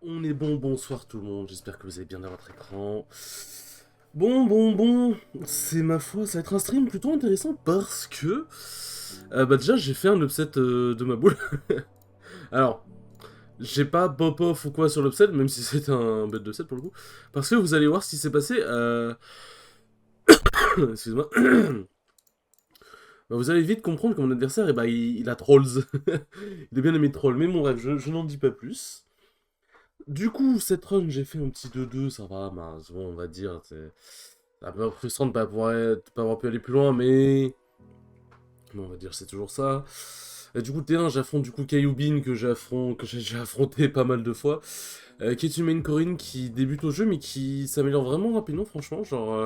On est bon, bonsoir tout le monde, j'espère que vous allez bien dans votre écran. Bon, c'est ma foi, ça va être un stream plutôt intéressant parce que... déjà j'ai fait un upset de ma boule. Alors, j'ai pas pop-off ou quoi sur l'upset, même si c'était un bet de 7 pour le coup. Parce que vous allez voir ce qui s'est passé, excuse-moi. Bah, vous allez vite comprendre que mon adversaire, il a trolls. Il est bien aimé troll, mais bon bref, je n'en dis pas plus. Du coup, cette run, j'ai fait un petit 2-2, ça va, bah, bon, on va dire, c'est un peu frustrant de pas avoir pu aller plus loin, mais bon, on va dire c'est toujours ça. Et du coup, T1, j'affronte du coup Kayubin que j'ai déjà affronté pas mal de fois, qui est une main Corinne qui débute au jeu, mais qui s'améliore vraiment rapidement, franchement, genre...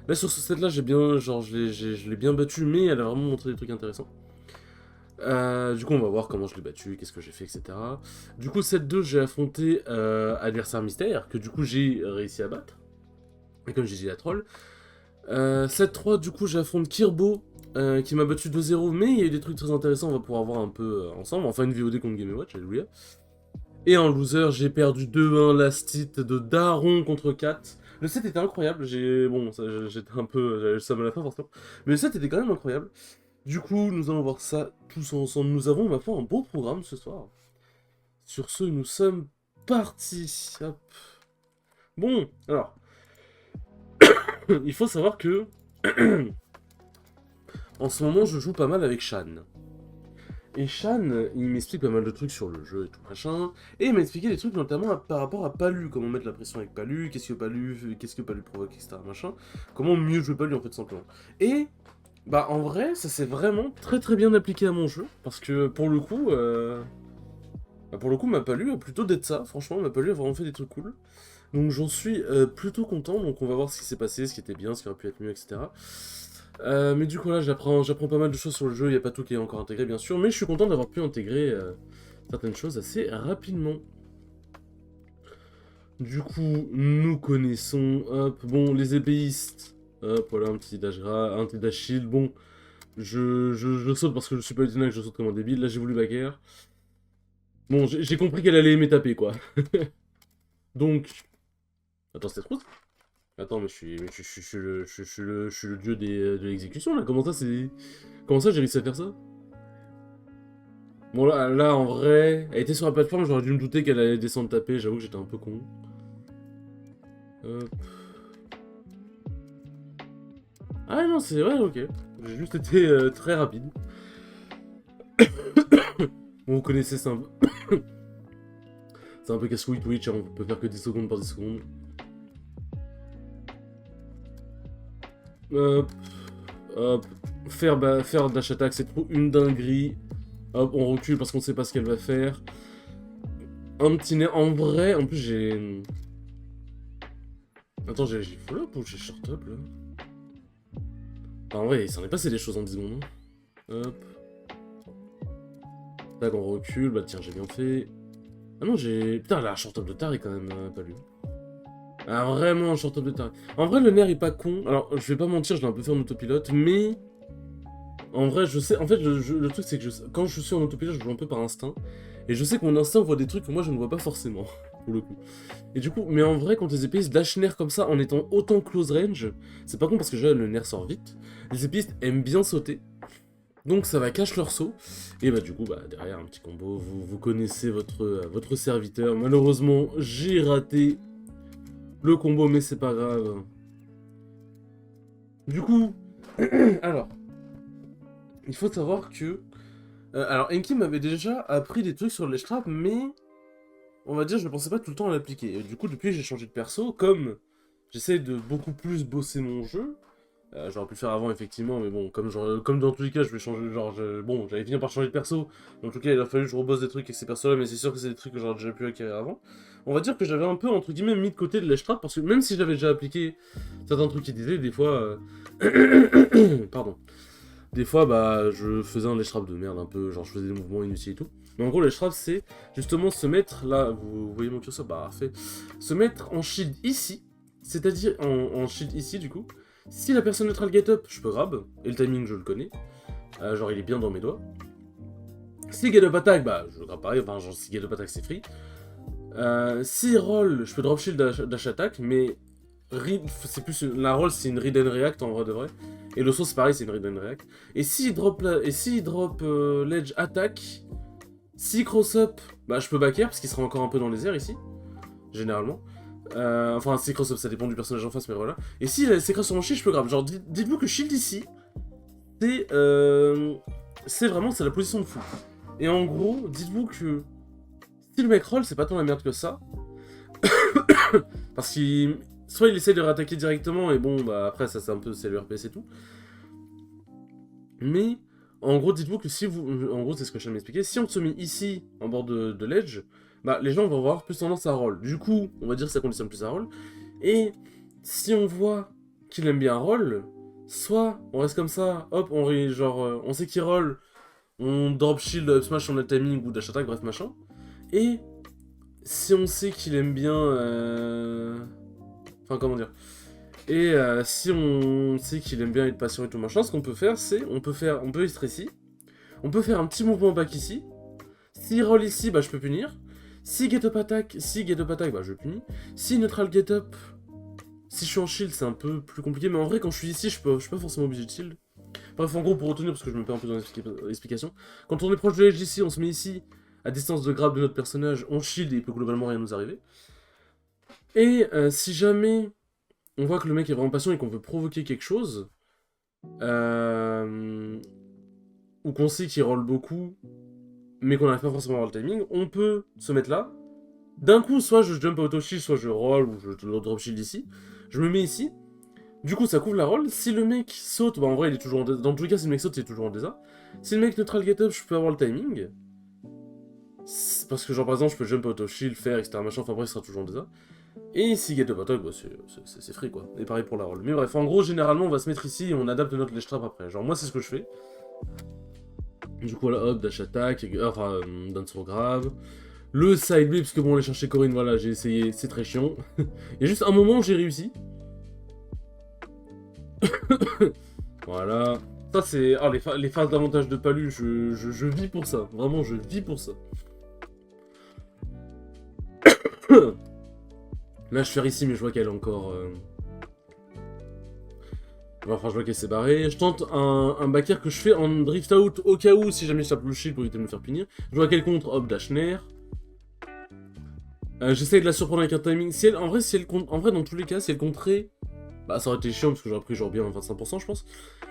Là, sur ce set-là, j'ai bien, genre, je l'ai bien battu, mais elle a vraiment montré des trucs intéressants. Du coup, on va voir comment je l'ai battu, qu'est-ce que j'ai fait, etc. Du coup, set 2, j'ai affronté Adversaire Mystère, que du coup, j'ai réussi à battre. Et comme j'ai dit, la troll. Set 3, du coup, j'affronte Kirbo, qui m'a battu 2-0, mais il y a eu des trucs très intéressants, on va pouvoir voir un peu ensemble. Enfin, une VOD contre Game Watch, alléluia. Et en loser, j'ai perdu 2-1 last hit de Daron contre 4. Le set était incroyable, bon, j'étais un peu, j'avais le seum à la fin forcément, mais le set était quand même incroyable. Du coup, nous allons voir ça tous ensemble. Nous avons, ma foi, un beau programme ce soir. Sur ce, nous sommes partis. Hop. Bon, alors, il faut savoir que en ce moment, je joue pas mal avec Shan. Et Shan, il m'explique pas mal de trucs sur le jeu et tout machin. Et il m'a expliqué des trucs notamment par rapport à Palu, comment mettre la pression avec Palu, qu'est-ce que Palu provoque, etc. Machin. Comment mieux jouer Palu en fait simplement. Et bah en vrai, ça s'est vraiment très très bien appliqué à mon jeu, parce que pour le coup, ma Palu a plutôt d'être ça, franchement, ma Palu a vraiment fait des trucs cool. Donc j'en suis plutôt content, donc on va voir ce qui s'est passé, ce qui était bien, ce qui aurait pu être mieux, etc. Mais du coup là, j'apprends pas mal de choses sur le jeu, il n'y a pas tout qui est encore intégré bien sûr, mais je suis content d'avoir pu intégrer certaines choses assez rapidement. Du coup, nous connaissons, hop, bon, les épéistes, hop, voilà, un petit dash shield, bon, je saute parce que je suis pas utile, je saute comme un débile, là j'ai voulu backer. Bon, j'ai compris qu'elle allait aimer taper, quoi. Donc... Attends, c'était trop... Attends, je suis le dieu de l'exécution, là. Comment ça, j'ai réussi à faire ça? Bon, là, en vrai... Elle était sur la plateforme, j'aurais dû me douter qu'elle allait descendre taper. J'avoue que j'étais un peu con. Hop. Ah non, c'est vrai, ok. J'ai juste été très rapide. Bon, vous connaissez, c'est un peu casse-couille Twitch, hein, on peut faire que 10 secondes par 10 secondes. Hop. Hop. Faire dash attack, c'est trop une dinguerie. Hop, on recule parce qu'on sait pas ce qu'elle va faire. Un petit nez. En vrai, en plus j'ai... Attends, j'ai full up ou j'ai short up là? En vrai, il s'en est passé des choses en 10 secondes. Hein. Hop. Tac, on recule. Bah tiens, j'ai bien fait. Ah non, j'ai... Putain, là, short up de Tari quand même, pas lui. Ah, vraiment, un short up de Tari. En vrai, le nerf est pas con. Alors, je vais pas mentir, je l'ai un peu fait en autopilote, mais... En vrai, je sais... En fait, le truc, c'est que quand je suis en autopilote, je joue un peu par instinct. Et je sais que mon instinct voit des trucs que moi, je ne vois pas forcément, pour le coup. Et du coup, mais en vrai, quand les épéistes dash nerf comme ça, en étant autant close range, c'est pas con parce que déjà, le nerf sort vite. Les épéistes aiment bien sauter. Donc ça va cache leur saut. Et bah du coup, bah derrière un petit combo, vous connaissez votre serviteur. Malheureusement, j'ai raté le combo, mais c'est pas grave. Du coup, alors, il faut savoir que... alors, Enki m'avait déjà appris des trucs sur les straps, mais... On va dire, je ne pensais pas tout le temps à l'appliquer. Et du coup, depuis, j'ai changé de perso, comme j'essaie de beaucoup plus bosser mon jeu. J'aurais pu le faire avant, effectivement, mais bon, comme dans tous les cas, je vais changer, bon, j'allais finir par changer de perso. En tout cas, il a fallu que je rebosse des trucs avec ces persos-là, mais c'est sûr que c'est des trucs que j'aurais déjà pu acquérir avant. On va dire que j'avais un peu, entre guillemets, mis de côté de l'Eshtrap, parce que même si j'avais déjà appliqué certains trucs qui disaient, des fois... Pardon. Des fois, bah, je faisais un Leshtrap de merde un peu, genre je faisais des mouvements inutiles et tout. Mais en gros, Leshtrap, c'est justement se mettre, là, vous voyez mon curseur, bah, parfait. Se mettre en shield ici, c'est-à-dire en shield ici, du coup. Si la personne neutrale get up, je peux grab, et le timing, je le connais. Genre, il est bien dans mes doigts. Si get up attack, bah, je grab pareil, enfin, genre, si get up attack, c'est free. Si roll, je peux drop shield dash attack, mais c'est plus la roll, c'est une read and react en vrai de vrai. Et le saut c'est pareil, c'est une read and react. Et s'il drop, ledge attack, si cross up, bah je peux back air parce qu'il sera encore un peu dans les airs ici, généralement. Enfin, si cross up, ça dépend du personnage en face, mais voilà. Et si c'est cross sur mon shield, je peux grab. Genre, dites-vous que shield ici, c'est vraiment, c'est la position de fou. Et en gros, dites-vous que si le mec roll, c'est pas tant la merde que ça. Parce qu'il... Soit il essaie de réattaquer directement, et bon, bah après, ça c'est un peu, c'est le RPS et tout. Mais, en gros, dites-vous que si vous... En gros, c'est ce que je viens de m'expliquer. Si on se met ici, en bord de ledge, bah les gens vont avoir plus tendance à roll. Du coup, on va dire que ça conditionne plus à roll. Et si on voit qu'il aime bien roll, soit on reste comme ça, hop, on sait qu'il roll, on drop shield, up smash on a timing ou dash attack, bref machin. Et si on sait qu'il aime bien... Enfin, comment dire. Et si on sait qu'il aime bien être patient et tout machin, ce qu'on peut faire, c'est... On peut rester ici. On peut faire un petit mouvement back ici. S'il roll ici, bah je peux punir. Si get up attack, bah je punis. Si neutral get up... Si je suis en shield, c'est un peu plus compliqué, mais en vrai, quand je suis ici, je suis pas forcément obligé de shield. Bref, en gros, pour retenir, parce que je me perds un peu dans l'explication, quand on est proche de l'edge ici, on se met ici, à distance de grab de notre personnage, on shield et il peut globalement rien nous arriver. Et si jamais on voit que le mec est vraiment patient et qu'on veut provoquer quelque chose, ou qu'on sait qu'il roll beaucoup, mais qu'on n'arrive pas forcément à avoir le timing, on peut se mettre là. D'un coup, soit je jump auto shield, soit je roll, ou je drop shield ici. Je me mets ici. Du coup, ça couvre la roll. Si le mec saute, bah en vrai, il est toujours en désastre. Dans tous les cas, si le mec saute, il est toujours en désastre. Si le mec neutral get up, je peux avoir le timing. Parce que, genre, par exemple, je peux jump auto shield, faire, etc. Machin, enfin bref, il sera toujours en désastre. Et si get up attack, bah c'est free quoi. Et pareil pour la roll. Mais bref, en gros, généralement, on va se mettre ici et on adapte notre ledge trap après. Genre, moi, c'est ce que je fais. Du coup, là, hop, dash attack, enfin, dance for grab. Le side B, parce que bon, aller chercher Corinne, voilà, j'ai essayé, c'est très chiant. Il y a juste un moment où j'ai réussi. Voilà. Ça, c'est... Ah, les phases d'avantage de Palu, je vis pour ça. Vraiment, je vis pour ça. Là, je suis ici, mais je vois qu'elle est encore... Enfin, je vois qu'elle s'est barrée. Je tente un back air que je fais en drift out au cas où, si jamais je tape le shield pour éviter de me faire punir. Je vois qu'elle contre, hop, dash nair. J'essaye de la surprendre avec un timing. Si elle, en vrai, dans tous les cas, si elle compterait... Bah, ça aurait été chiant, parce que j'aurais pris genre bien 25%, je pense.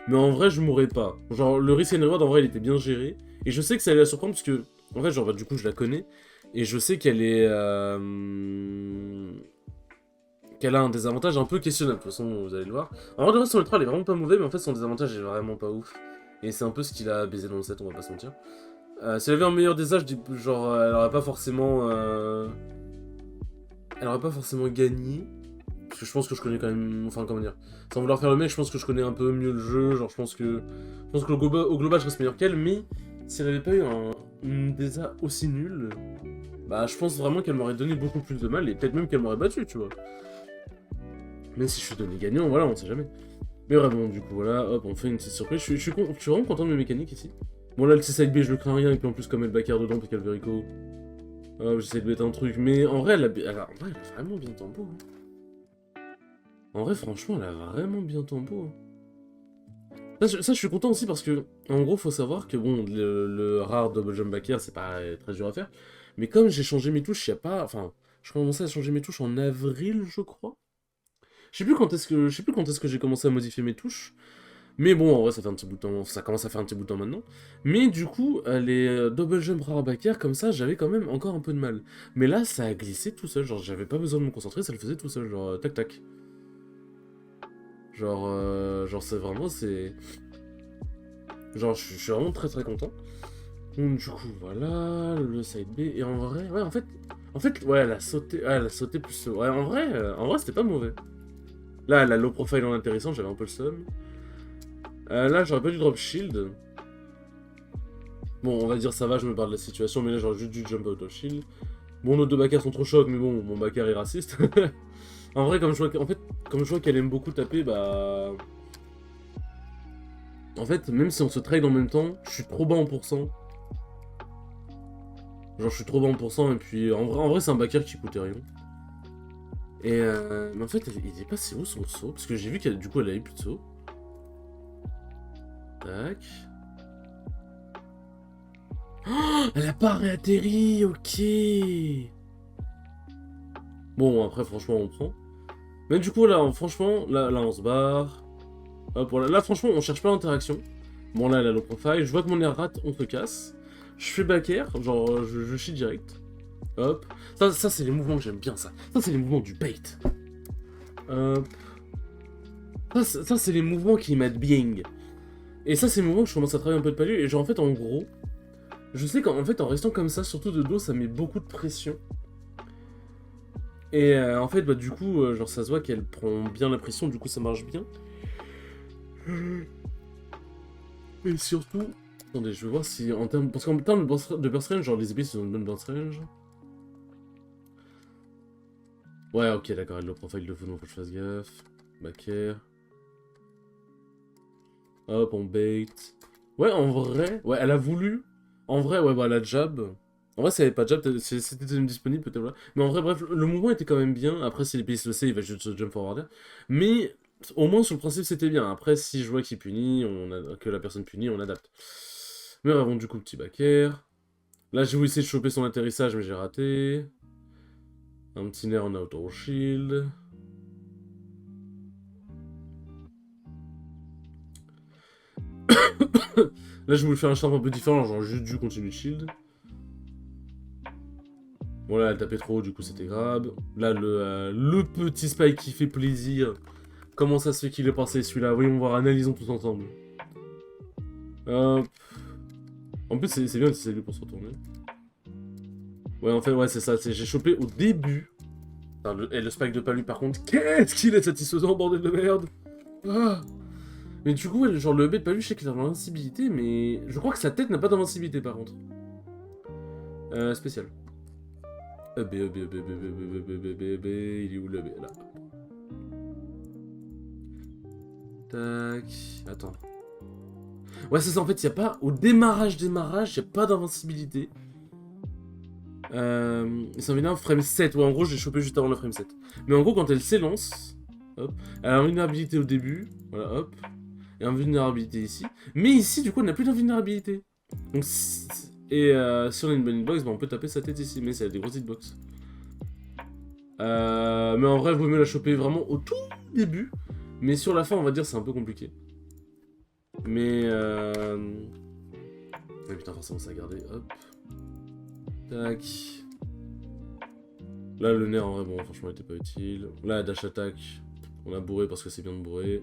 Mais en vrai, je mourrais pas. Genre, le risk and reward, en vrai, il était bien géré. Et je sais que ça allait la surprendre, parce que... En fait, genre, bah, du coup, je la connais. Et je sais qu'elle est... qu'elle a un désavantage un peu questionnable. De toute façon, vous allez le voir. En vrai, de vrai, son ultra, elle est vraiment pas mauvais, mais en fait, son désavantage est vraiment pas ouf. Et c'est un peu ce qu'il a baisé dans le set, on va pas se mentir. Si elle avait un meilleur désage, genre, elle aurait pas forcément... Elle aurait pas forcément gagné. Parce que je pense que je connais quand même... Enfin, comment dire... Sans vouloir faire le mec, je pense que je connais un peu mieux le jeu. Genre, je pense que au global, je reste meilleur qu'elle. Mais si elle avait pas eu une désa aussi nulle... Bah, je pense vraiment qu'elle m'aurait donné beaucoup plus de mal. Et peut-être même qu'elle m'aurait battu, tu vois. Même si je suis donné gagnant, voilà, on sait jamais. Mais vraiment, du coup, voilà, hop, on fait une petite surprise. Je suis vraiment content de mes mécaniques ici. Bon, là, le C-Side B, je le crains rien. Et puis en plus, comme elle backer dedans, puis qu'elle Verico... j'essaie de mettre un truc. Mais en vrai, elle a vraiment bien tempo. Hein. En vrai, franchement, elle a vraiment bien tempo. Ça, je suis content aussi parce que, en gros, faut savoir que, bon, le rare double jump back air, c'est pas très dur à faire. Mais comme j'ai changé mes touches, il y a pas... Enfin, je commençais à changer mes touches en avril, je crois. Je sais plus quand est-ce que j'ai commencé à modifier mes touches. Mais bon, en vrai, ça fait un petit bout de temps. Ça commence à faire un petit bout de temps maintenant. Mais du coup, les double jump rare back air, comme ça, j'avais quand même encore un peu de mal. Mais là, ça a glissé tout seul. Genre, j'avais pas besoin de me concentrer, ça le faisait tout seul. Genre, tac tac. Genre c'est vraiment, c'est... Genre, je suis vraiment très très content. Donc, du coup, voilà, le side B. Et en vrai, ouais, en fait, ouais, elle a sauté plus... Ouais, en vrai, c'était pas mauvais. Là, la low profile en intéressant, j'avais un peu le seum. Là, j'aurais pas dû drop shield. Bon, on va dire ça va, je me barre de la situation, mais là, j'aurais juste dû jump out of shield. Bon, nos deux backers sont trop chocs, mais bon, mon backer est raciste. En vrai, comme je vois qu'elle aime beaucoup taper, bah... En fait, même si on se trade en même temps, je suis trop bas en pourcent. Genre, je suis trop bon pour ça, et puis en vrai c'est un backer qui coûtait rien. Et mais en fait, il est passé où son saut? Parce que j'ai vu qu'elle, du coup, elle avait plus de saut. Tac. Oh, elle a pas réatterri, ok. Bon, après, franchement, on prend. Mais du coup, là, franchement, là on se barre. Hop, voilà. Là, franchement, on cherche pas l'interaction. Bon, là, elle a low profile. Je vois que mon air rate, on se casse. Je fais back air, genre, je chie direct. Hop. Ça c'est les mouvements que j'aime bien, ça. Ça, c'est les mouvements du bait. Hop. Ça c'est les mouvements qui mettent bien. Et ça, c'est le moment que je commence à travailler un peu de palu. Et genre, en fait, en gros, je sais qu'en fait, en restant comme ça, surtout de dos, ça met beaucoup de pression. Et en fait, bah, du coup, genre, ça se voit qu'elle prend bien la pression, du coup, ça marche bien. Et surtout. Attendez, je vais voir si en termes. Parce qu'en termes de burst range, genre, les épées, ils ont une bonne burst range. Ouais, ok, d'accord, elle le profile de fou, donc faut que je fasse gaffe. Back air. Hop, on bait. Ouais, en vrai, ouais, elle a voulu. En vrai, ouais, bah, la jab. En vrai, si elle avait pas de jab, c'était disponible, peut-être, voilà. Mais en vrai, bref, le mouvement était quand même bien. Après, si les pays le sait, il va juste se jump forwarder. Mais, au moins, sur le principe, c'était bien. Après, si je vois qu'il punit, que la personne punit, on adapte. Mais avant, du coup, petit back air. Là, j'ai voulu essayer de choper son atterrissage, mais j'ai raté. Un petit nair en auto shield. Là, je voulais faire un charme un peu différent, genre juste du continue de shield. Bon là, elle tapait trop, du coup c'était grave. Là, le petit spike qui fait plaisir. Comment ça se fait qu'il est passé celui-là? Voyons voir, analysons tous ensemble. Hop. En plus, c'est bien c'est lui pour se retourner. Ouais, en fait, ouais, c'est ça. J'ai chopé au début. Enfin, et le spike de Palu, par contre, qu'est-ce qu'il est satisfaisant, bordel de merde! Ah. Mais du coup, genre, le B de Palu, je sais qu'il a de l'invincibilité, mais je crois que sa tête n'a pas d'invincibilité, par contre. Spécial. Il est où le B? Là. Tac. Attends. Ouais, c'est ça, en fait, il n'y a pas. Au démarrage, il n'y a pas d'invincibilité. Il s'en vient un frame 7. Ouais, en gros, je l'ai chopé juste avant le frame 7. Mais en gros, quand elle s'élance, hop, elle a une vulnérabilité au début. Voilà, hop. Et une vulnérabilité ici. Mais ici, du coup, elle n'a plus d'invulnérabilité. Donc, si on a une bonne hitbox, bah, on peut taper sa tête ici. Mais c'est des grosses hitbox. Mais en vrai, il vaut mieux la choper vraiment au tout début. Mais sur la fin, on va dire, c'est un peu compliqué. Mais ouais, putain, forcément, ça a gardé. Hop. Tac. Là, le nerf, en vrai, bon, franchement, il était pas utile. Là, dash attack. On a bourré parce que c'est bien de bourrer.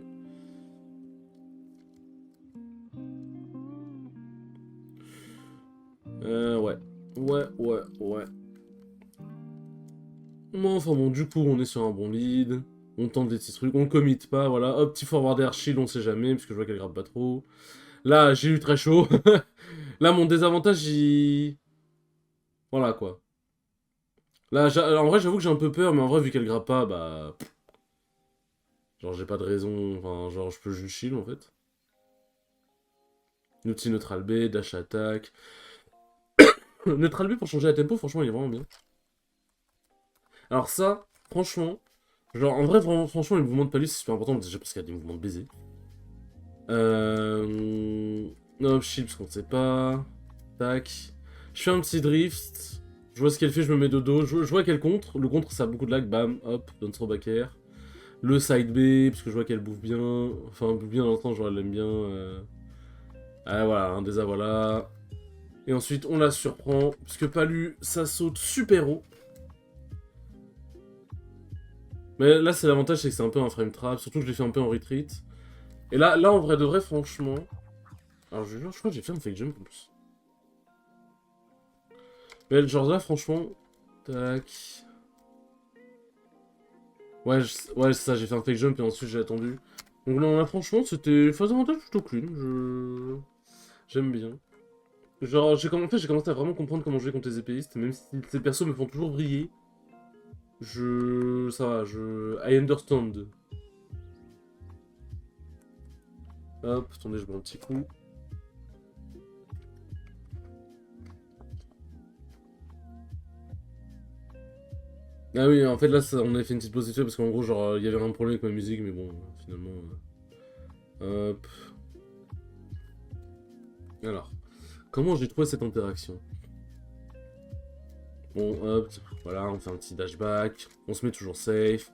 Ouais. Ouais. Bon, enfin bon, du coup, on est sur un bon lead. On tente des petits trucs, on commit pas, voilà. Hop, petit forward air shield, on sait jamais, parce que je vois qu'elle grappe pas trop. Là, j'ai eu très chaud. Là, mon désavantage, il... Voilà, quoi. Là, en vrai, j'avoue que j'ai un peu peur, mais en vrai, vu qu'elle grappe pas, bah... Genre, j'ai pas de raison... Enfin, genre, je peux juste shield, en fait. Outil neutral B, dash attack. Neutral B pour changer la tempo, franchement, il est vraiment bien. Alors ça, franchement... Genre, en vrai, vraiment, franchement, les mouvements de palus, c'est super important, déjà parce qu'il y a des mouvements de baiser. Non, shield, parce qu'on sait pas. Tac. Je fais un petit drift. Je vois ce qu'elle fait, je me mets de dos. Je vois qu'elle contre. Le contre, ça a beaucoup de lag. Bam, hop, donne son back air. Le side B, parce que je vois qu'elle bouffe bien. Enfin, bouffe bien dans l'instant, genre elle aime bien. Ah, voilà, un déjà voilà. Et ensuite, on la surprend. Parce que Palu, ça saute super haut. Mais là, c'est l'avantage, c'est que c'est un peu un frame trap. Surtout que je l'ai fait un peu en retreat. Et là, en vrai de vrai, franchement. Alors, je crois que j'ai fait un fake jump en plus. Mais genre là, franchement. Tac. Ouais, ouais c'est ça, j'ai fait un fake jump et ensuite j'ai attendu. Donc là, franchement, c'était phase avantage plutôt clean. J'aime bien. Genre, en fait, j'ai commencé à vraiment comprendre comment jouer contre les épéistes, même si ces persos me font toujours briller. Ça va, I understand. Hop, attendez, je mets un petit coup. Ah oui, en fait, là, on avait fait une petite pause parce qu'en gros, genre, il y avait un problème avec ma musique, mais bon, finalement... hop. Alors, comment j'ai trouvé cette interaction? Bon, hop, voilà, on fait un petit dashback, on se met toujours safe.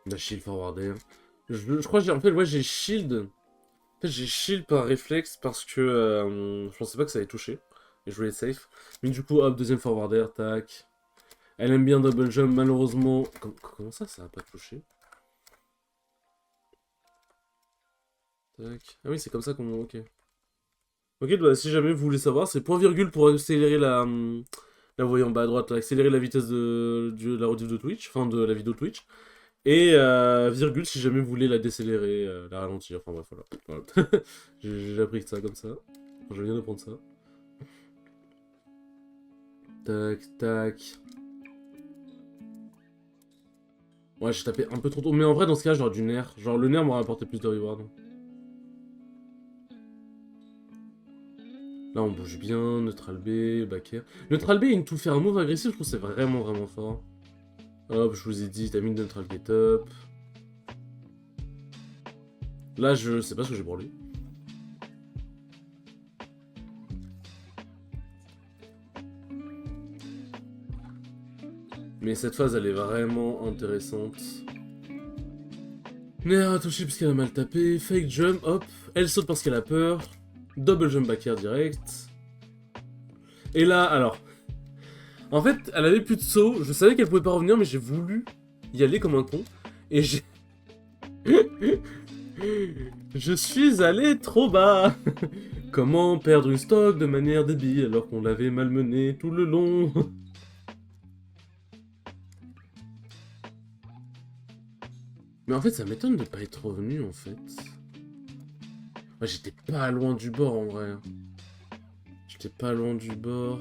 La shield forwarder. Je crois que j'ai... En fait, ouais, j'ai shield. En fait, j'ai shield par réflexe parce que je pensais pas que ça allait toucher. Et je voulais être safe. Mais du coup, hop, deuxième forwarder, tac. Elle aime bien double jump, malheureusement. Comment ça, ça a pas touché? Tac. Ah oui, c'est comme ça qu'on... Ok. Ok, bah, si jamais vous voulez savoir, c'est point virgule pour accélérer la... Là, vous voyez en bas à droite, là, accélérer la vitesse de la rediff de Twitch, enfin de la vidéo Twitch. Et virgule si jamais vous voulez la décélérer, la ralentir, enfin bref, voilà. J'ai appris ça comme ça. Enfin, je viens d'apprendre ça. Tac, tac. Ouais, j'ai tapé un peu trop tôt. Mais en vrai, dans ce cas, j'aurais du nerf. Genre, le nerf m'aurait apporté plus de reward. Là, on bouge bien. Neutral B, back air. Neutral B, il nous tout fait un move agressif, je trouve que c'est vraiment, vraiment fort. Hop, je vous ai dit, vitamine neutral get up. Là, je sais pas ce que j'ai branlé. Mais cette phase, elle est vraiment intéressante. Nerf touché parce qu'elle a mal tapé. Fake jump, hop. Elle saute parce qu'elle a peur. Double jump back air direct. Et là, alors. En fait, elle avait plus de saut. Je savais qu'elle pouvait pas revenir, mais j'ai voulu y aller comme un con. Et j'ai... Je suis allé trop bas. Comment perdre une stock de manière débile alors qu'on l'avait malmené tout le long? Mais en fait, ça m'étonne de pas être revenu, en fait. Ouais, j'étais pas loin du bord, en vrai. J'étais pas loin du bord.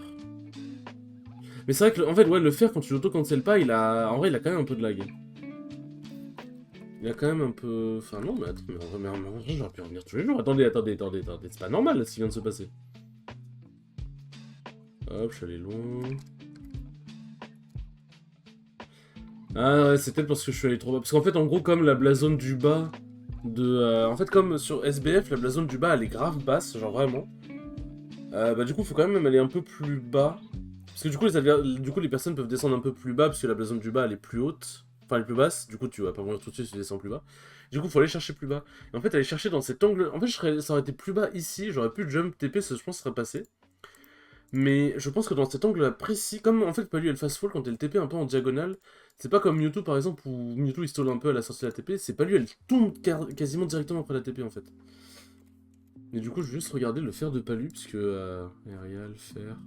Mais c'est vrai que, en fait, ouais, le faire quand tu l'auto-cancel pas, il a... En vrai, il a quand même un peu de lag. Il a quand même un peu... Enfin, non, mais attends, mais en vrai, j'aurais pu revenir tous les jours. Attendez. C'est pas normal, là, ce qui vient de se passer. Hop, je suis allé loin. Ah ouais, c'est peut-être parce que je suis allé trop bas. Parce qu'en fait, en gros, comme la blazone du bas de... En fait, comme sur SBF, la blazone du bas, elle est grave basse, genre vraiment. Bah du coup, faut quand même aller un peu plus bas. Parce que du coup, les personnes peuvent descendre un peu plus bas, parce que la blazone du bas, elle est plus haute. Enfin, elle est plus basse. Du coup, tu vas pas mourir tout de suite si tu descends plus bas. Du coup, faut aller chercher plus bas. Et en fait, aller chercher dans cet angle... En fait, ça aurait été plus bas ici. J'aurais pu jump TP, ça, je pense, serait passé. Mais je pense que dans cet angle-là précis, comme en fait Palu elle fast fall quand elle TP un peu en diagonale, c'est pas comme Mewtwo par exemple où Mewtwo il stall un peu à la sortie de la TP, c'est Palu elle tombe quasiment directement après la TP en fait. Et du coup je vais juste regarder le fer de Palu, puisque aerial, fer...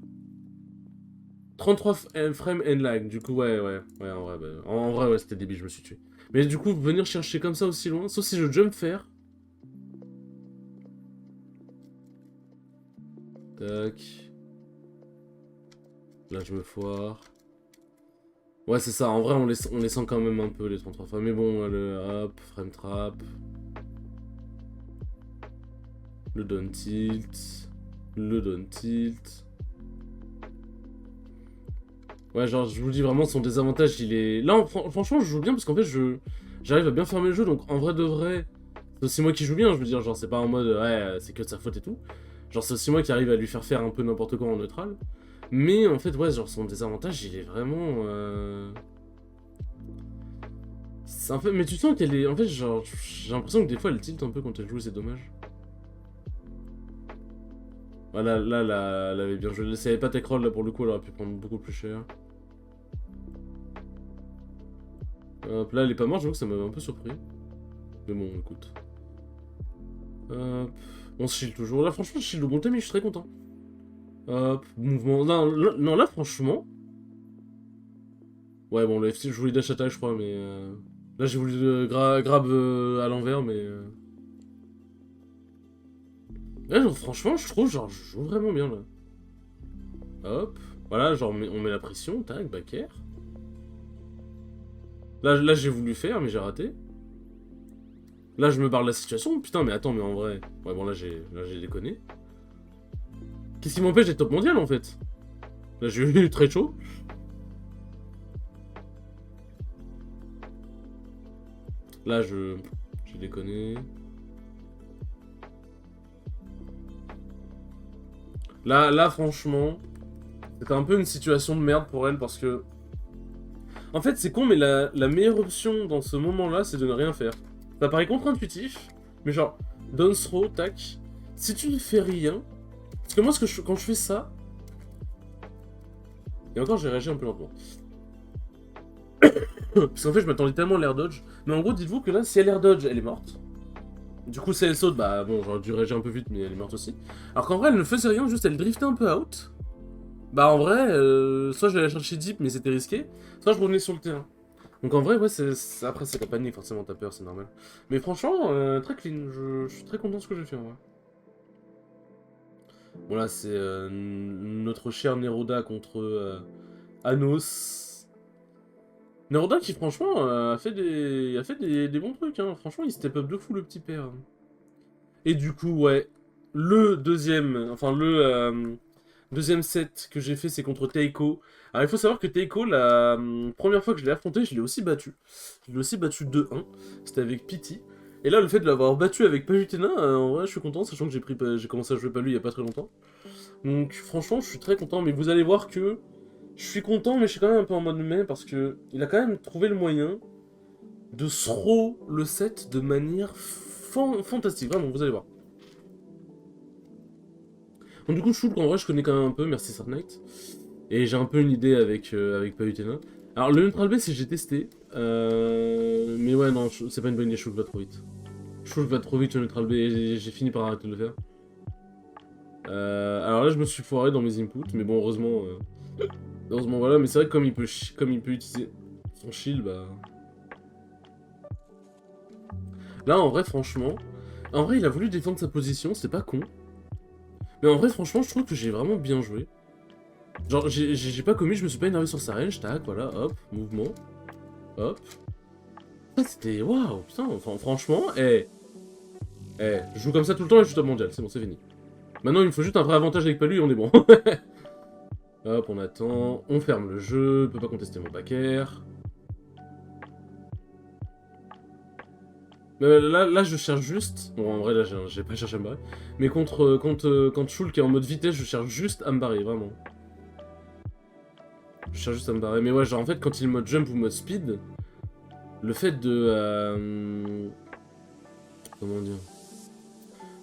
33 frame and lag, du coup ouais, en vrai, en vrai ouais c'était débile, je me suis tué. Mais du coup venir chercher comme ça aussi loin, sauf si je jump fer. Tac. Là je me foire. Ouais, c'est ça. En vrai, on les sent quand même un peu, les 33 fois. Mais bon, le hop, frame trap. Le down tilt. Le down tilt. Ouais, genre, je vous dis vraiment, son désavantage, il est... Là, franchement, je joue bien parce qu'en fait, j'arrive à bien fermer le jeu. Donc, en vrai de vrai, c'est aussi moi qui joue bien. Je veux dire, genre, c'est pas en mode, ouais, c'est que de sa faute et tout. Genre, c'est aussi moi qui arrive à lui faire un peu n'importe quoi en neutral. Mais en fait, ouais, genre, son désavantage, il est vraiment... C'est un peu... Mais tu sens qu'elle est... En fait, genre, j'ai l'impression que des fois, elle tilt un peu quand elle joue, c'est dommage. Voilà, là, elle avait bien joué. Si elle avait pas tech roll, là, pour le coup, elle aurait pu prendre beaucoup plus cher. Hop, là, elle est pas morte, j'avoue que ça m'avait un peu surpris. Mais bon, écoute. Hop, on se shield toujours. Là, franchement, je shield au bon time, mais je suis très content. Hop, mouvement... Non, là, franchement... Ouais, bon, le FT, je voulais dash attack, je crois, mais... Là, j'ai voulu grab à l'envers, mais... Là, genre, franchement, je trouve, genre, je joue vraiment bien, là. Hop, voilà, genre, on met la pression, tac, back air. Là j'ai voulu faire, mais j'ai raté. Là, je me barre de la situation. Putain, mais attends, mais en vrai... Ouais, bon, là, j'ai déconné. Qu'est-ce qui m'empêche d'être top mondial, en fait? Là, j'ai eu très chaud. Là, je déconné. Là, franchement, c'était un peu une situation de merde pour elle parce que... En fait, c'est con, mais la meilleure option dans ce moment-là, c'est de ne rien faire. Ça paraît contre-intuitif, mais genre, down throw, tac. Si tu ne fais rien... Parce que moi, quand je fais ça... Et encore, j'ai réagi un peu lentement. Parce qu'en fait, je m'attendais tellement à l'air dodge. Mais en gros, dites-vous que là, si elle air dodge, elle est morte. Du coup, si elle saute, bah bon, j'aurais dû réagir un peu vite, mais elle est morte aussi. Alors qu'en vrai, elle ne faisait rien, juste elle driftait un peu out. Bah en vrai, soit je vais la chercher deep, mais c'était risqué, soit je revenais sur le terrain. Donc en vrai, ouais, après c'est la panique, forcément t'as peur, c'est normal. Mais franchement, très clean, je suis très content de ce que j'ai fait en vrai. Bon là, c'est notre cher Neroda contre Anos. Neroda qui franchement a fait des bons trucs, hein. Franchement, il step up de fou le petit père. Et du coup, ouais, le deuxième, enfin deuxième set que j'ai fait, c'est contre Teiko. Alors, il faut savoir que Teiko, la première fois que je l'ai affronté, je l'ai aussi battu. Je l'ai aussi battu 2-1. C'était avec Pity. Et là, le fait de l'avoir battu avec Palutena, en vrai, je suis content, sachant que j'ai commencé à jouer Palu il y a pas très longtemps. Donc, franchement, je suis très content. Mais vous allez voir que je suis content, mais je suis quand même un peu en mode mais, parce que il a quand même trouvé le moyen de throw le set de manière fantastique. Vraiment, vous allez voir. Donc, du coup, Shulk, en vrai, je connais quand même un peu, merci Sart Knight. Et j'ai un peu une idée avec Palutena. Alors, le Neutral B, j'ai testé. Mais ouais, non, c'est pas une bonne idée, Shulk va trop vite. Shulk va trop vite, le Neutral B, et j'ai fini par arrêter de le faire. Alors là, je me suis foiré dans mes inputs, mais bon, heureusement voilà. Mais c'est vrai que comme il peut utiliser son shield, bah... Là, en vrai, franchement... En vrai, il a voulu défendre sa position, c'est pas con. Mais en vrai, franchement, je trouve que j'ai vraiment bien joué. Genre, j'ai pas commis, je me suis pas énervé sur sa range, tac, voilà, hop, mouvement, hop. Ah, c'était... Waouh, putain, enfin, franchement, je joue comme ça tout le temps et je suis top mondial, c'est bon, c'est fini. Maintenant, il me faut juste un vrai avantage avec Palu et on est bon. Hop, on attend, on ferme le jeu, peut pas contester mon backer. Là, je cherche juste... Bon, en vrai, là, j'ai pas cherché à me barrer. Mais quand Shulk est en mode vitesse, je cherche juste à me barrer, vraiment. Je cherche juste à me barrer. Mais ouais, genre, en fait, quand il est mode jump ou mode speed, le fait de... Comment dire?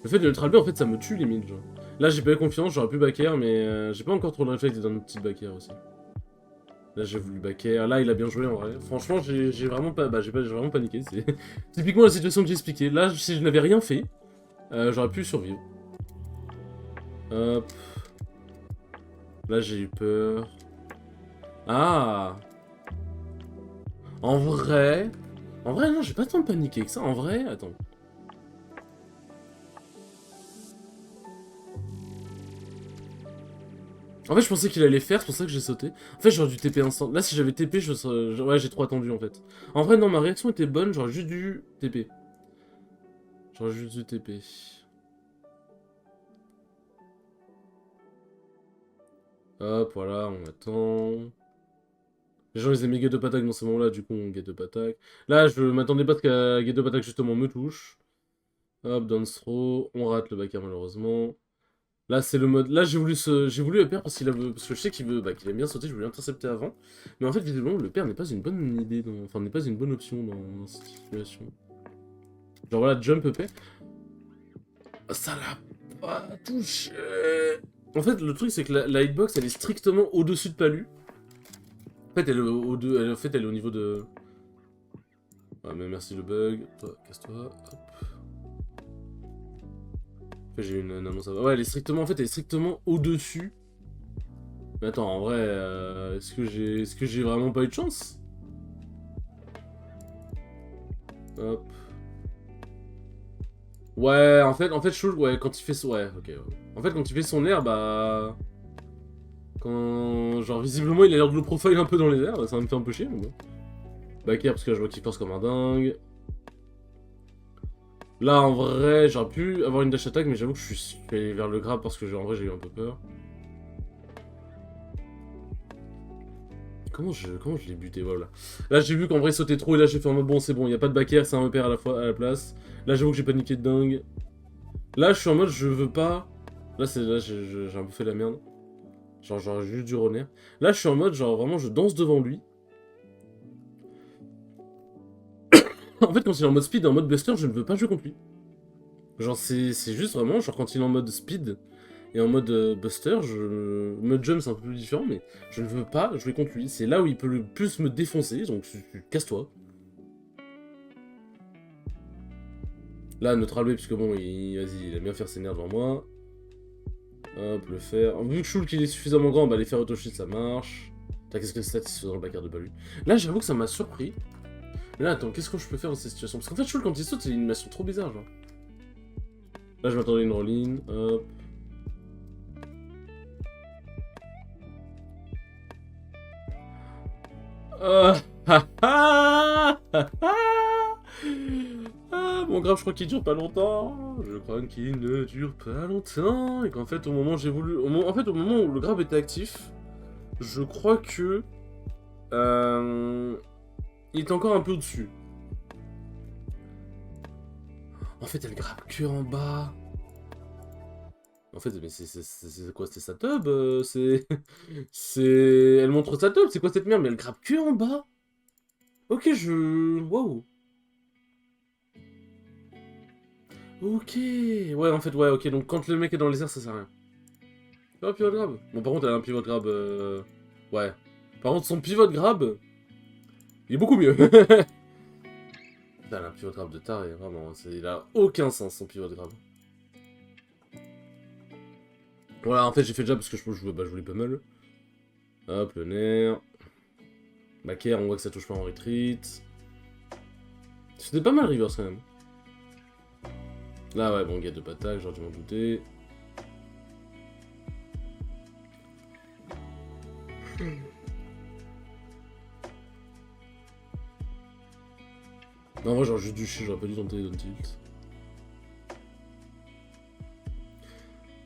Le fait de neutral B, en fait, ça me tue limite, genre. Là, j'ai pas eu confiance, j'aurais pu backer, mais j'ai pas encore trop le réflexe d'un petit backer aussi. Là, j'ai voulu backer. Là, il a bien joué en vrai. Franchement, j'ai vraiment pas. Bah, j'ai vraiment paniqué. C'est typiquement la situation que j'ai expliquée. Là, si je n'avais rien fait, j'aurais pu survivre. Hop. Là, j'ai eu peur. Ah! En vrai. En vrai, non, j'ai pas tant de paniquer que ça. En vrai, attends. En fait, je pensais qu'il allait faire, c'est pour ça que j'ai sauté. En fait, j'aurais dû TP instant. Là, si j'avais TP, ouais, j'ai trop attendu en fait. En vrai, non, ma réaction était bonne, j'aurais juste dû TP. J'aurais juste dû TP. Hop, voilà, on attend. Les gens, ils aimaient Get Up Attack dans ce moment-là, du coup, on Get Up Attack. Là, je m'attendais pas qu'à Get Up Attack, justement, me touche. Hop, down throw. On rate le backer, malheureusement. Là, c'est le mode. Là, j'ai voulu le père parce parce que je sais qu'il aime bien sauter, je voulais l'intercepter avant. Mais en fait, visiblement, le père n'est pas une bonne idée, enfin, n'est pas une bonne option dans cette situation. Genre, voilà, jump EP. Ça l'a pas touché. En fait, le truc, c'est que la hitbox, elle est strictement au-dessus de Palu. En fait, elle est au niveau de... Ah, mais merci le bug. Toi, casse-toi. Hop. En fait, j'ai une annonce à... Ouais, elle est strictement au-dessus. Mais attends, en vrai, est-ce que j'ai vraiment pas eu de chance? Hop. Ouais, en fait, Shulk, ouais, quand il fait son... Ouais, ok. Ouais. En fait, quand il fait son air, bah... Quand... Genre, visiblement, il a l'air de le profile un peu dans les airs, ça me fait un peu chier, mais bon. Backer, parce que là, je vois qu'il force comme un dingue. Là, en vrai, j'aurais pu avoir une dash attack, mais j'avoue que je suis allé vers le grab parce que, en vrai, j'ai eu un peu peur. Comment je l'ai buté, voilà. Là, j'ai vu qu'en vrai, il sautait trop, et là, j'ai fait en mode, bon, c'est bon, il y a pas de back air, c'est un repère à la fois, à la place. Là, j'avoue que j'ai paniqué de dingue. Là, je suis en mode, je veux pas... Là, j'ai un peu fait la merde. Genre, j'aurais juste dû runner. Là, je suis en mode, genre, vraiment, je danse devant lui. En fait, quand il est en mode speed et en mode buster, je ne veux pas jouer contre lui. Genre, c'est juste vraiment, genre, quand il est en mode speed et en mode buster, mode jump, c'est un peu plus différent, mais je ne veux pas jouer contre lui. C'est là où il peut le plus me défoncer, donc casse-toi. Là, neutral B, puisque bon, vas-y, il aime bien faire ses nerfs devant moi. Hop, le faire. Vu que Shulk il est suffisamment grand, bah les faire auto-shield ça marche. Putain, qu'est-ce que c'est satisfaisant dans le backer de Balu. Là, j'avoue que ça m'a surpris. Mais là, attends, qu'est-ce que je peux faire dans cette situation? Parce qu'en fait, Shulk, quand il saute, c'est une animation trop bizarre, genre. Là, je m'attendais à une roll-in. Hop. Mon grave, je crois qu'il dure pas longtemps. Je crois qu'il ne dure pas longtemps. Et qu'en fait, au moment où j'ai voulu. En fait, au moment où le grab était actif, je crois que. Il est encore un peu au-dessus. En fait, elle grappe que en bas. En fait, mais c'est quoi? C'était sa tub c'est. Elle montre sa tub, c'est quoi cette merde? Mais elle grappe que en bas. Ok, Waouh. Ok. Ouais, en fait, ouais, ok. Donc quand le mec est dans les airs, ça sert à rien. Oh, pivot grab. Bon, par contre, elle a un pivot grab. Ouais. Par contre, son pivot grab, il est beaucoup mieux. Elle a un pivot grab de taré, vraiment. Il a aucun sens, son pivot grab. Voilà, en fait, j'ai fait déjà parce que je voulais pas mal. Hop, le nerf. Back air, on voit que ça touche pas en retreat. C'était pas mal reverse quand même. Là, ouais, bon, gars de bataille, j'aurais dû m'en douter. Non, moi, j'aurais juste dû chier, j'aurais pas dû tenter Don't Tilt.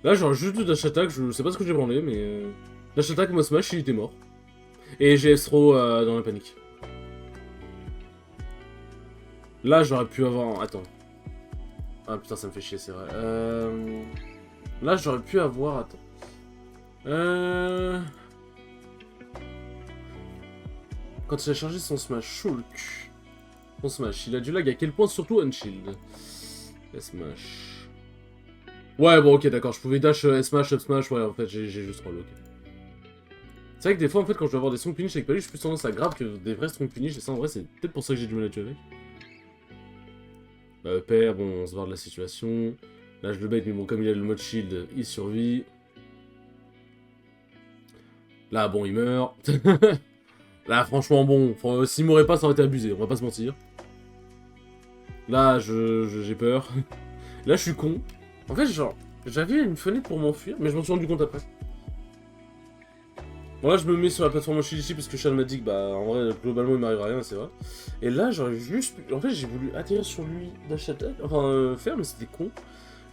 Là, j'aurais juste dû dash attack, je sais pas ce que j'ai branlé, mais. Dash attack, moi smash, il était mort. Et j'ai S-throw dans la panique. Là, j'aurais pu avoir. Attends. Ah putain, ça me fait chier, c'est vrai. Là, j'aurais pu avoir. Attends. Quand il a chargé son smash, Shulk. Son smash, il a du lag à quel point, surtout Unshield. S-smash. Ouais, bon, ok, d'accord, je pouvais dash S-smash, up-smash, ouais, en fait, j'ai juste roll, ok. C'est vrai que des fois, en fait, quand je vais avoir des strong finish avec Palu, je suis plus tendance à grab que des vrais strong finish, et ça, en vrai, c'est peut-être pour ça que j'ai du mal à tuer avec. Père, bon, on se barre de la situation. Là, je le bait, mais bon, comme il a le mode shield, il survit. Là, bon, il meurt. Là, franchement, bon, s'il m'aurait pas, ça aurait été abusé, on va pas se mentir. Là, j'ai peur. Là, je suis con. En fait, genre, j'avais une fenêtre pour m'enfuir, mais je m'en suis rendu compte après. Bon, là, je me mets sur la plateforme shield ici, parce que Sean m'a dit que, bah, en vrai, globalement, il m'arrivera rien, c'est vrai. Et là, j'aurais juste... En fait, j'ai voulu atterrir sur lui, dash attack, enfin, faire, mais c'était con.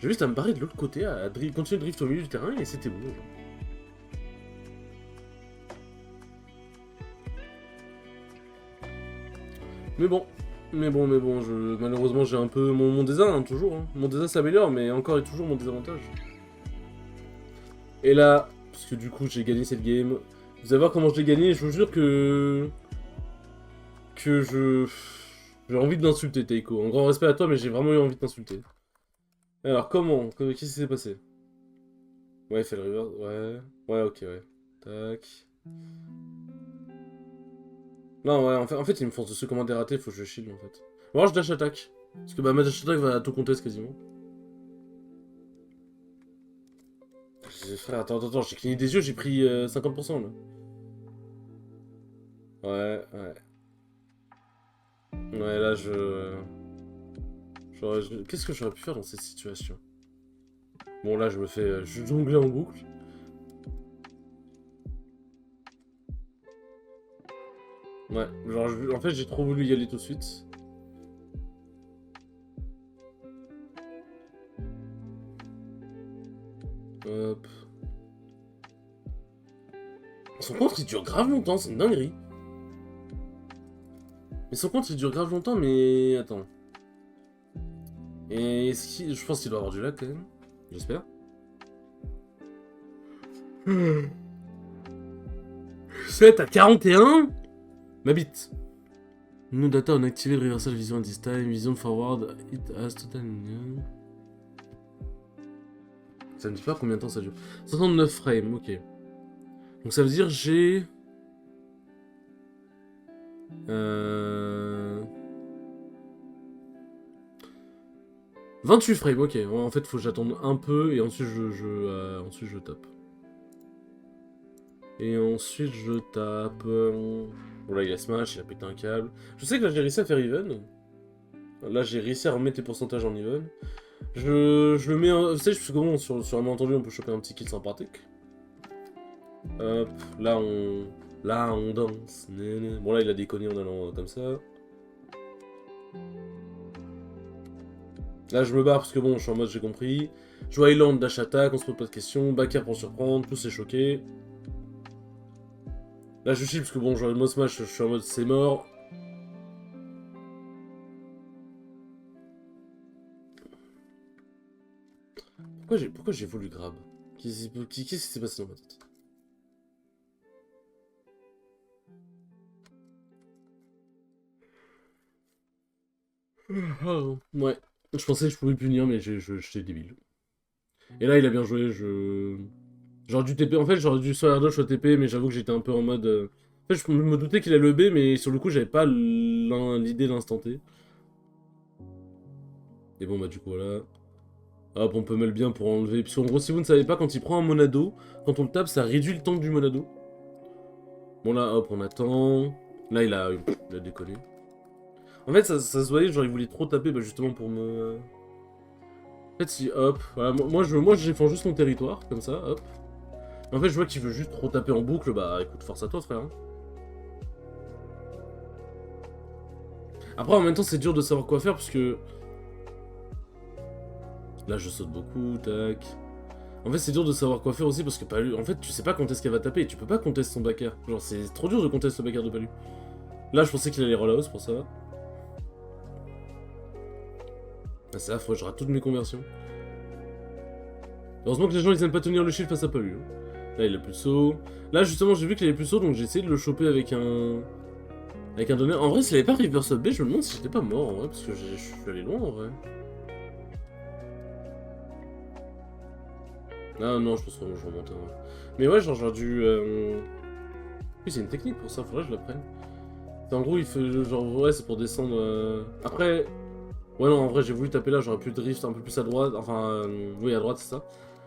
J'ai juste à me barrer de l'autre côté, à continuer de drift au milieu du terrain, et c'était bon, genre. Mais bon, malheureusement j'ai un peu mon désastre, hein, toujours. Hein. Mon désastre s'améliore, mais encore et toujours mon désavantage. Et là, parce que du coup j'ai gagné cette game, vous allez voir comment je l'ai gagné, je vous jure que... J'ai envie d'insulter Teiko. En grand respect à toi, mais j'ai vraiment eu envie de t'insulter. Alors comment? Qu'est-ce qui s'est passé? Ouais, il fait le reverse, ouais. Ouais, ok, ouais. Tac. Non, ouais, en fait il me force de se commander raté, faut que je shield en fait. Bon, alors je dash attack. Parce que bah ma dash attack va tout contest quasiment. Frère, attends, j'ai cligné des yeux, j'ai pris 50% là. Ouais, ouais. Ouais, là qu'est-ce que j'aurais pu faire dans cette situation? Bon, là je me fais jongler en boucle. Ouais, genre en fait j'ai trop voulu y aller tout de suite. Hop. Son contre il dure grave longtemps, c'est une dinguerie. Mais son compte il dure grave longtemps, mais attends. Et je pense qu'il doit avoir du lag quand même. J'espère. 7 à 41. Ma bite. No data on activé le reversal vision at this time. Vision forward. It has total. Ça me dit pas combien de temps ça dure. 69 frames, ok. Donc ça veut dire j'ai... 28 frames, ok. En fait, faut que j'attende un peu et ensuite ensuite je tape. Et ensuite je tape... Bon là il a smash, il a pété un câble. Je sais que là j'ai réussi à faire even. Là j'ai réussi à remettre les pourcentages en even. Je le mets... Vous savez, je sais comment sur un malentendu on peut choper un petit kit sympathique. Hop, là on danse. Bon là il a déconné en allant comme ça. Là je me barre parce que bon je suis en mode j'ai compris. Je vois Island, dash attack, on se pose pas de questions. Backer pour surprendre, tous est choqué. Là je chill parce que bon je vois le mot smash, je suis en mode c'est mort. Pourquoi j'ai voulu grab? Qu'est-ce qui s'est passé dans ma tête? Ouais. Je pensais que je pouvais punir, mais j'étais débile. Et là, il a bien joué, j'aurais dû TP... En fait, j'aurais dû sur dodge au TP, mais j'avoue que j'étais un peu en mode... En fait, je me doutais qu'il allait le B, mais sur le coup, j'avais pas l'idée d'instant T. Et bon, bah du coup, voilà. Hop, on peut mettre bien pour enlever. Puisqu'en gros, si vous ne savez pas, quand il prend un Monado, quand on le tape, ça réduit le temps du Monado. Bon là, hop, on attend. Là, il a déconné. En fait, ça se voyait, genre, il voulait trop taper, bah justement pour me... En fait, si, hop, voilà, moi je défends juste mon territoire, comme ça, hop. En fait, je vois qu'il veut juste trop taper en boucle, bah écoute, force à toi, frère. Hein. Après, en même temps, c'est dur de savoir quoi faire, parce que... Là, je saute beaucoup, tac. En fait, c'est dur de savoir quoi faire aussi, parce que Palu... En fait, tu sais pas quand est-ce qu'elle va taper, et tu peux pas contester son backer. Genre, c'est trop dur de contester le backer de Palu. Là, je pensais qu'il allait roll house pour ça. Ah, c'est affreux, je rate toutes mes conversions. Heureusement que les gens, ils aiment pas tenir le shield face à Palu. Hein. Là, il a plus de saut. Là, justement, j'ai vu qu'il avait plus de saut, donc j'ai essayé de le choper avec un... Avec un donner. En vrai, s'il avait pas reverse up B, je me demande si j'étais pas mort, en vrai, parce que je suis allé loin, en vrai. Ah non, je pense que je remontais, en vrai. Mais ouais, genre, j'aurais dû... Oui, c'est une technique pour ça, faudrait que je l'apprenne. En gros, il fait... Genre, ouais, c'est pour descendre... Après... Ouais, non, en vrai, j'ai voulu taper là, j'aurais pu drift un peu plus à droite. Enfin, oui, à droite, c'est ça.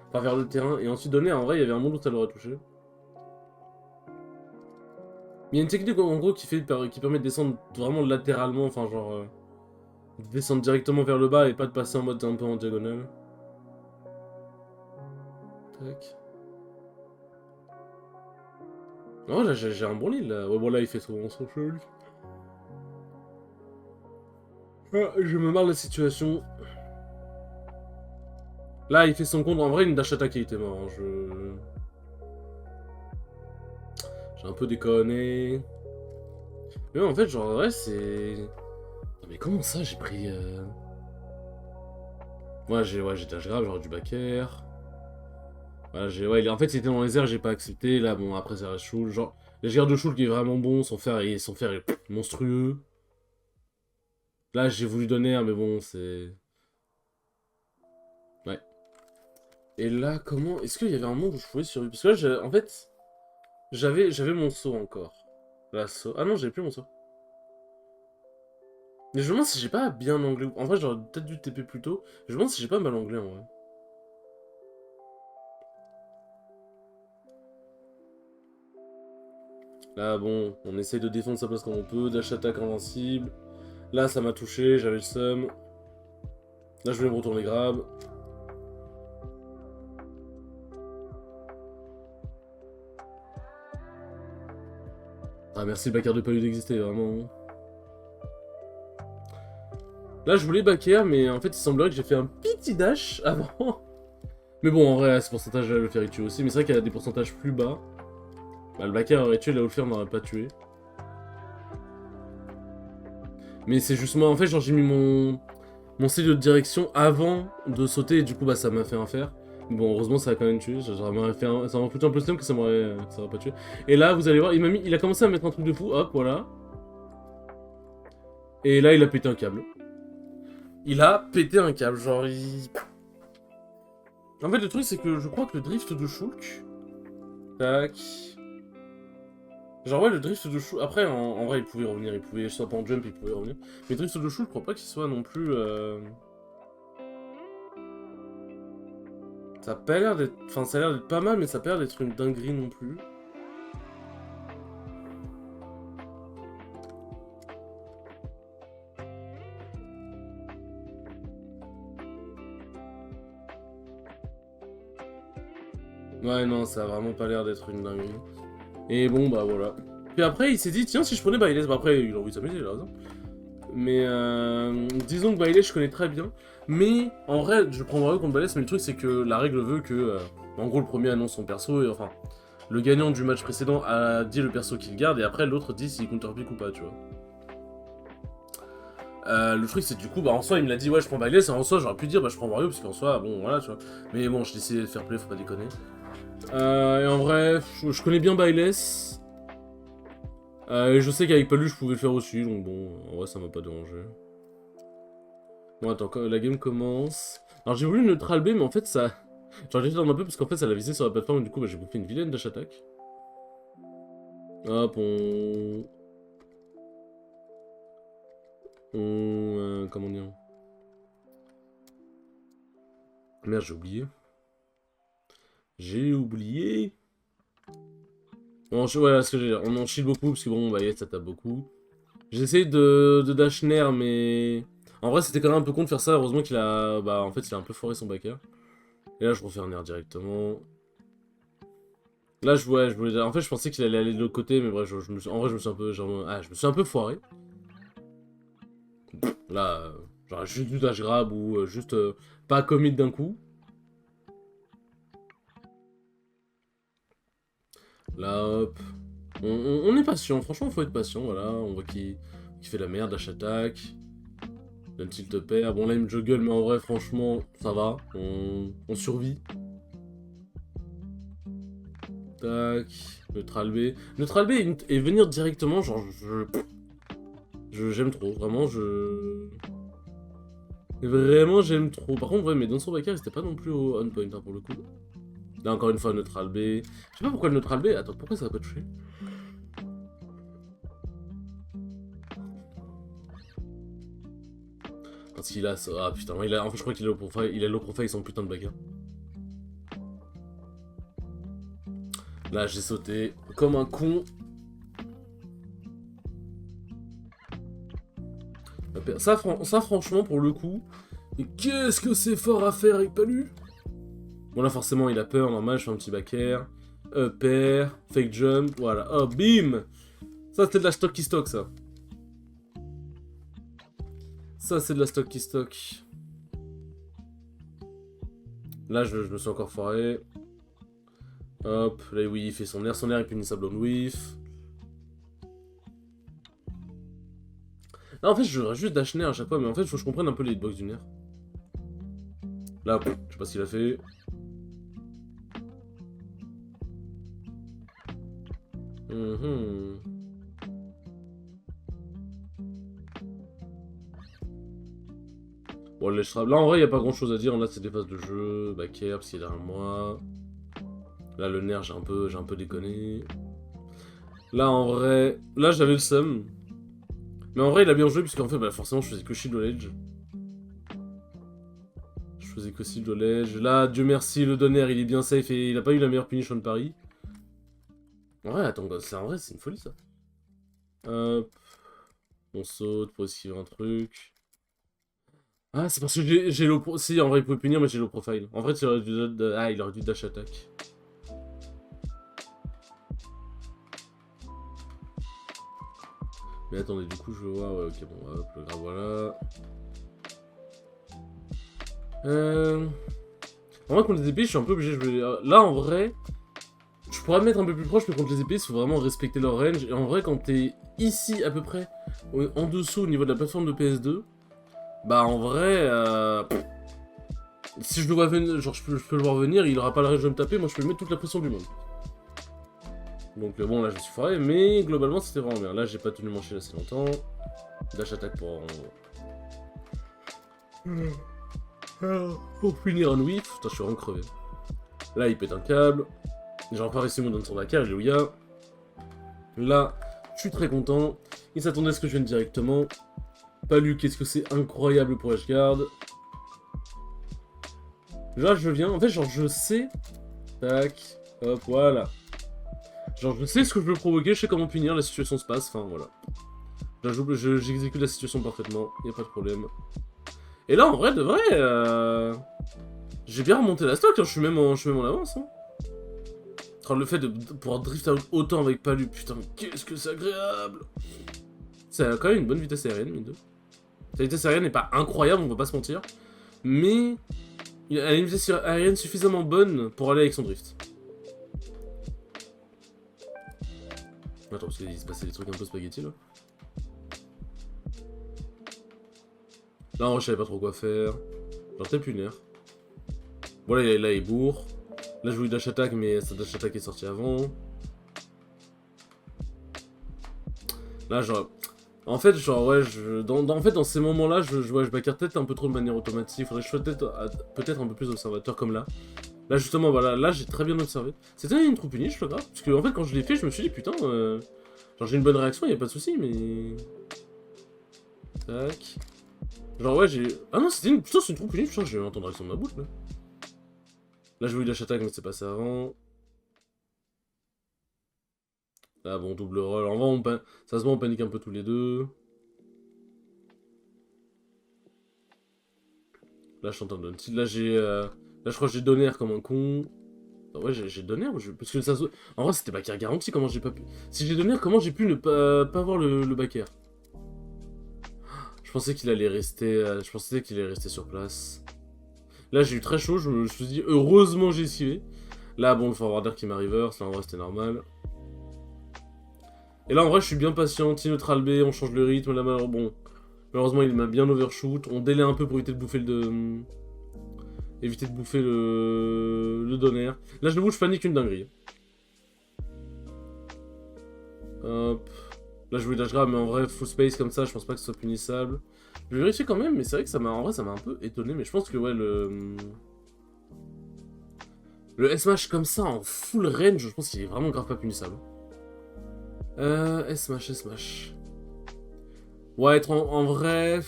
Enfin, vers le terrain. Et ensuite donner, en vrai, il y avait un monde où ça l'aurait touché. Il y a une technique en gros qui permet de descendre vraiment latéralement, enfin genre de descendre directement vers le bas et pas de passer en mode un peu en diagonale. Tac. Oh là j'ai un bon lead là. Ouais bon là il fait son jeu. Ah, je me marre de la situation. Là il fait son compte, en vrai une dash attack il était mort. Hein. J'ai un peu déconné. Mais en fait genre ouais c'est... Non, mais comment ça j'ai pris... Ouais j'ai dash grave, genre du backer. Voilà, ouais, en fait, il était dans les airs, j'ai pas accepté. Là, bon, après, ça reste Shul. Genre, les gardes de Shul qui est vraiment bon, son fer est monstrueux. Là, j'ai voulu donner, mais bon, c'est... Ouais. Et là, comment... Est-ce qu'il y avait un monde où je pouvais survivre? Parce que là, en fait, j'avais mon saut encore. Là, saut... Ah non, j'avais plus mon saut. Mais je me demande si j'ai pas bien anglais. En vrai, j'aurais peut-être dû TP plus tôt. Je me demande si j'ai pas mal anglais, en vrai. Là, bon, on essaye de défendre sa place comme on peut. Dash attaque invincible. Là, ça m'a touché, j'avais le seum. Là, je voulais me retourner grab. Ah, merci le backer de Palu d'exister, vraiment. Là, je voulais backer, mais en fait, il semblerait que j'ai fait un petit dash avant. Mais bon, en vrai, à ce pourcentage-là, le faire tue aussi. Mais c'est vrai qu'il y a des pourcentages plus bas. Bah, le backer aurait tué, là où le fer n'aurait pas tué. Mais c'est justement, en fait, genre j'ai mis mon style de direction avant de sauter, et du coup, bah ça m'a fait un fer. Bon, heureusement, ça a quand même tué. Ça m'a foutu un peu le seum que ça m'aurait pas tué. Et là, vous allez voir, il a commencé à mettre un truc de fou. Hop, voilà. Et là, il a pété un câble. Il a pété un câble, genre il... En fait, le truc, c'est que je crois que le drift de Shulk... Tac... Genre, ouais, le drift de Shulk... Après, en vrai, il pouvait revenir, il pouvait soit en jump, il pouvait revenir. Mais le drift de Shulk, je crois pas qu'il soit non plus... Ça a pas l'air d'être... Enfin, ça a l'air d'être pas mal, mais ça a pas l'air d'être une dinguerie non plus. Ouais, non, ça a vraiment pas l'air d'être une dinguerie. Et bon, bah voilà. Puis après, il s'est dit, tiens, si je prenais Baileys, bah après, il a envie de s'amuser, il a raison. Mais disons que Baileys, je connais très bien. Mais en vrai, je prends Mario contre Baileys, mais le truc, c'est que la règle veut que, en gros, le premier annonce son perso, et enfin, le gagnant du match précédent a dit le perso qu'il garde, et après, l'autre dit s'il counterpick ou pas, tu vois. Le truc, c'est du coup, bah en soi, il me l'a dit, ouais, je prends Baileys, et en soi, j'aurais pu dire, bah je prends Mario, parce qu'en soi, bon, voilà, tu vois. Mais bon, je décidé de faire play, faut pas déconner. Et en vrai, je connais bien Baileys. Et je sais qu'avec Palu, je pouvais le faire aussi, donc bon, en vrai, ça m'a pas dérangé. Bon, attends, la game commence. Alors, j'ai voulu neutral B, mais en fait, ça... Genre, j'ai dans un peu parce qu'en fait, ça l'a visé sur la plateforme, et du coup, bah, j'ai bouffé une vilaine dash attack. Hop, comment dire... Merde, j'ai oublié. J'ai oublié... Voilà ce que j'ai on en shield beaucoup, parce que bon, bah, yes, ça tape beaucoup. J'ai essayé de dash nair, mais... En vrai, c'était quand même un peu con de faire ça, heureusement qu'il a... Bah, en fait, il a un peu foiré son backer. Et là, je refais un air directement. Là, je voulais... En fait, je pensais qu'il allait aller de l'autre côté, mais bref, je me suis... En vrai, je me suis un peu... Genre... Ah, je me suis un peu foiré. Là, j'aurais juste du dash grab ou juste pas commit d'un coup. Là, hop. On est patient, franchement, faut être patient, voilà. On voit qu'il fait la merde, dash attack. D'un tilt pair. Bon, là, il me juggle, mais en vrai, franchement, ça va. On survit. Tac. Neutral B. Neutral B et venir directement, genre, j'aime trop. Vraiment, Vraiment, j'aime trop. Par contre, ouais, mais dans son backer, c'était pas non plus au on point, hein, pour le coup. Là, encore une fois, neutral B. Je sais pas pourquoi le neutral B. Attends, pourquoi ça va pas toucher? Parce qu'il a... Ah putain, en fait, je crois qu'il a low profile, il a low profile son putain de backer. Là, j'ai sauté comme un con. Ça, franchement, pour le coup... Et qu'est-ce que c'est fort à faire avec Palu? Bon, là, forcément, il a peur, normal, je fais un petit back air. Up air, fake jump, voilà. Oh, bim! Ça, c'était de la stock qui stock, ça. Ça, c'est de la stock qui stock. Là, je me suis encore foiré. Hop, là, oui, il fait son air, il punit sa blown whiff. Là, en fait, je juste dash nair à chaque fois, mais en fait, il faut que je comprenne un peu les hitbox du nair. Là, je sais pas ce qu'il a fait. Bon, là, en vrai, il a pas grand chose à dire. Là, c'est des phases de jeu. Back air, parce qu'il est derrière moi. Là, le nerf, j'ai un peu déconné. Là, en vrai... Là, j'avais le seum. Mais en vrai, il a bien joué, puisqu'en fait, bah, forcément, je faisais que shield au ledge. Je faisais que shield au ledge. Là, Dieu merci, le donner, il est bien safe et il a pas eu la meilleure punish on Paris. En vrai, attends, en vrai, c'est une folie, ça. Hop. On saute pour esquiver un truc. Ah, c'est parce que j'ai low profile. Si, en vrai, il pouvait punir, mais j'ai low profile. En vrai, il aurait dû dash attack. Mais attendez, du coup, je veux voir. Ouais, ok, bon, hop, le grave, voilà. En vrai, contre les épées, je suis un peu obligé. Là, en vrai, je pourrais me mettre un peu plus proche, mais contre les épées, il faut vraiment respecter leur range. Et en vrai, quand t'es ici, à peu près, en dessous au niveau de la plateforme de PS2, bah en vrai, si je le vois venir, genre je peux le voir venir, il aura pas le rage de me taper, moi je peux lui mettre toute la pression du monde. Donc bon là je suis foiré, mais globalement c'était vraiment bien. Là j'ai pas tenu mon shield assez longtemps. Dash attack pour finir un whiff. Putain je suis vraiment crevé. Là il pète un câble. J'ai encore réussi mon donne sur la carte, alléluia. Là, je suis très content. Il s'attendait à ce que je vienne directement. Palu, qu'est-ce que c'est incroyable pour Edgeguard. Là, je viens. En fait, genre, je sais. Tac. Hop, voilà. Genre, je sais ce que je veux provoquer, je sais comment punir, la situation se passe. Enfin, voilà. J'exécute la situation parfaitement. Y a pas de problème. Et là, en vrai, de vrai, j'ai bien remonté la stock. Hein. Je suis même en avance. Hein. Le fait de pouvoir drift out autant avec Palu, putain, qu'est-ce que c'est agréable! Ça a quand même une bonne vitesse aérienne, mine de. Sa vitesse aérienne n'est pas incroyable, on va pas se mentir, mais elle a une vitesse aérienne suffisamment bonne pour aller avec son drift. Attends, parce qu'il se passait des trucs un peu spaghetti là. Là, en vrai, je savais pas trop quoi faire. Genre, t'es punaire. Voilà, là, il bourre. Là, je voulais dash attack, mais sa dash attack est sortie avant. Là, genre... En fait, genre, ouais, en fait, dans ces moments-là, je backère peut-être un peu trop de manière automatique. Faudrait que je sois peut-être un peu plus observateur, comme là. Là, justement, voilà, là, j'ai très bien observé. C'était une trou punish, le grave. Parce que, en fait, quand je l'ai fait, je me suis dit, putain, genre, j'ai une bonne réaction, y a pas de souci, mais... Tac... Genre, ouais, j'ai... Ah non, c'était une... Putain, c'est une trou punish, putain, j'ai eu un temps de réaction de ma bouche, là. Là, je voulais dash attack, mais c'est passé avant. Là, bon, double roll. En vrai, ça se voit, on panique un peu tous les deux. Là, je t'entends donner. Là, j'ai. Là, je crois que j'ai donné air comme un con. Ah ouais, j'ai donné air ou parce que ça se... En vrai, c'était back air garanti. Comment j'ai pas pu. Si j'ai donné air, comment j'ai pu ne pas avoir le back air? Je pensais qu'il allait rester. Je pensais qu'il allait rester sur place. Là, j'ai eu très chaud. Je me suis dit, heureusement, j'ai esquivé. Là, bon, le forwarder qui m'a reverse. Là, en vrai, c'était normal. Et là, en vrai, je suis bien patient. T-neutral B, on change le rythme. Là, bon. Malheureusement, il m'a bien overshoot. On délai un peu pour éviter de bouffer le donner. Là, je bouge, je panique une dinguerie. Hop. Là, je voulais dash grab, mais en vrai, full space comme ça, je pense pas que ce soit punissable. Je vais vérifier quand même, mais c'est vrai que en vrai, ça m'a un peu étonné. Mais je pense que, ouais, le S-Mash comme ça, en full range, je pense qu'il est vraiment grave pas punissable. S-Mash. Ouais, être en vrai...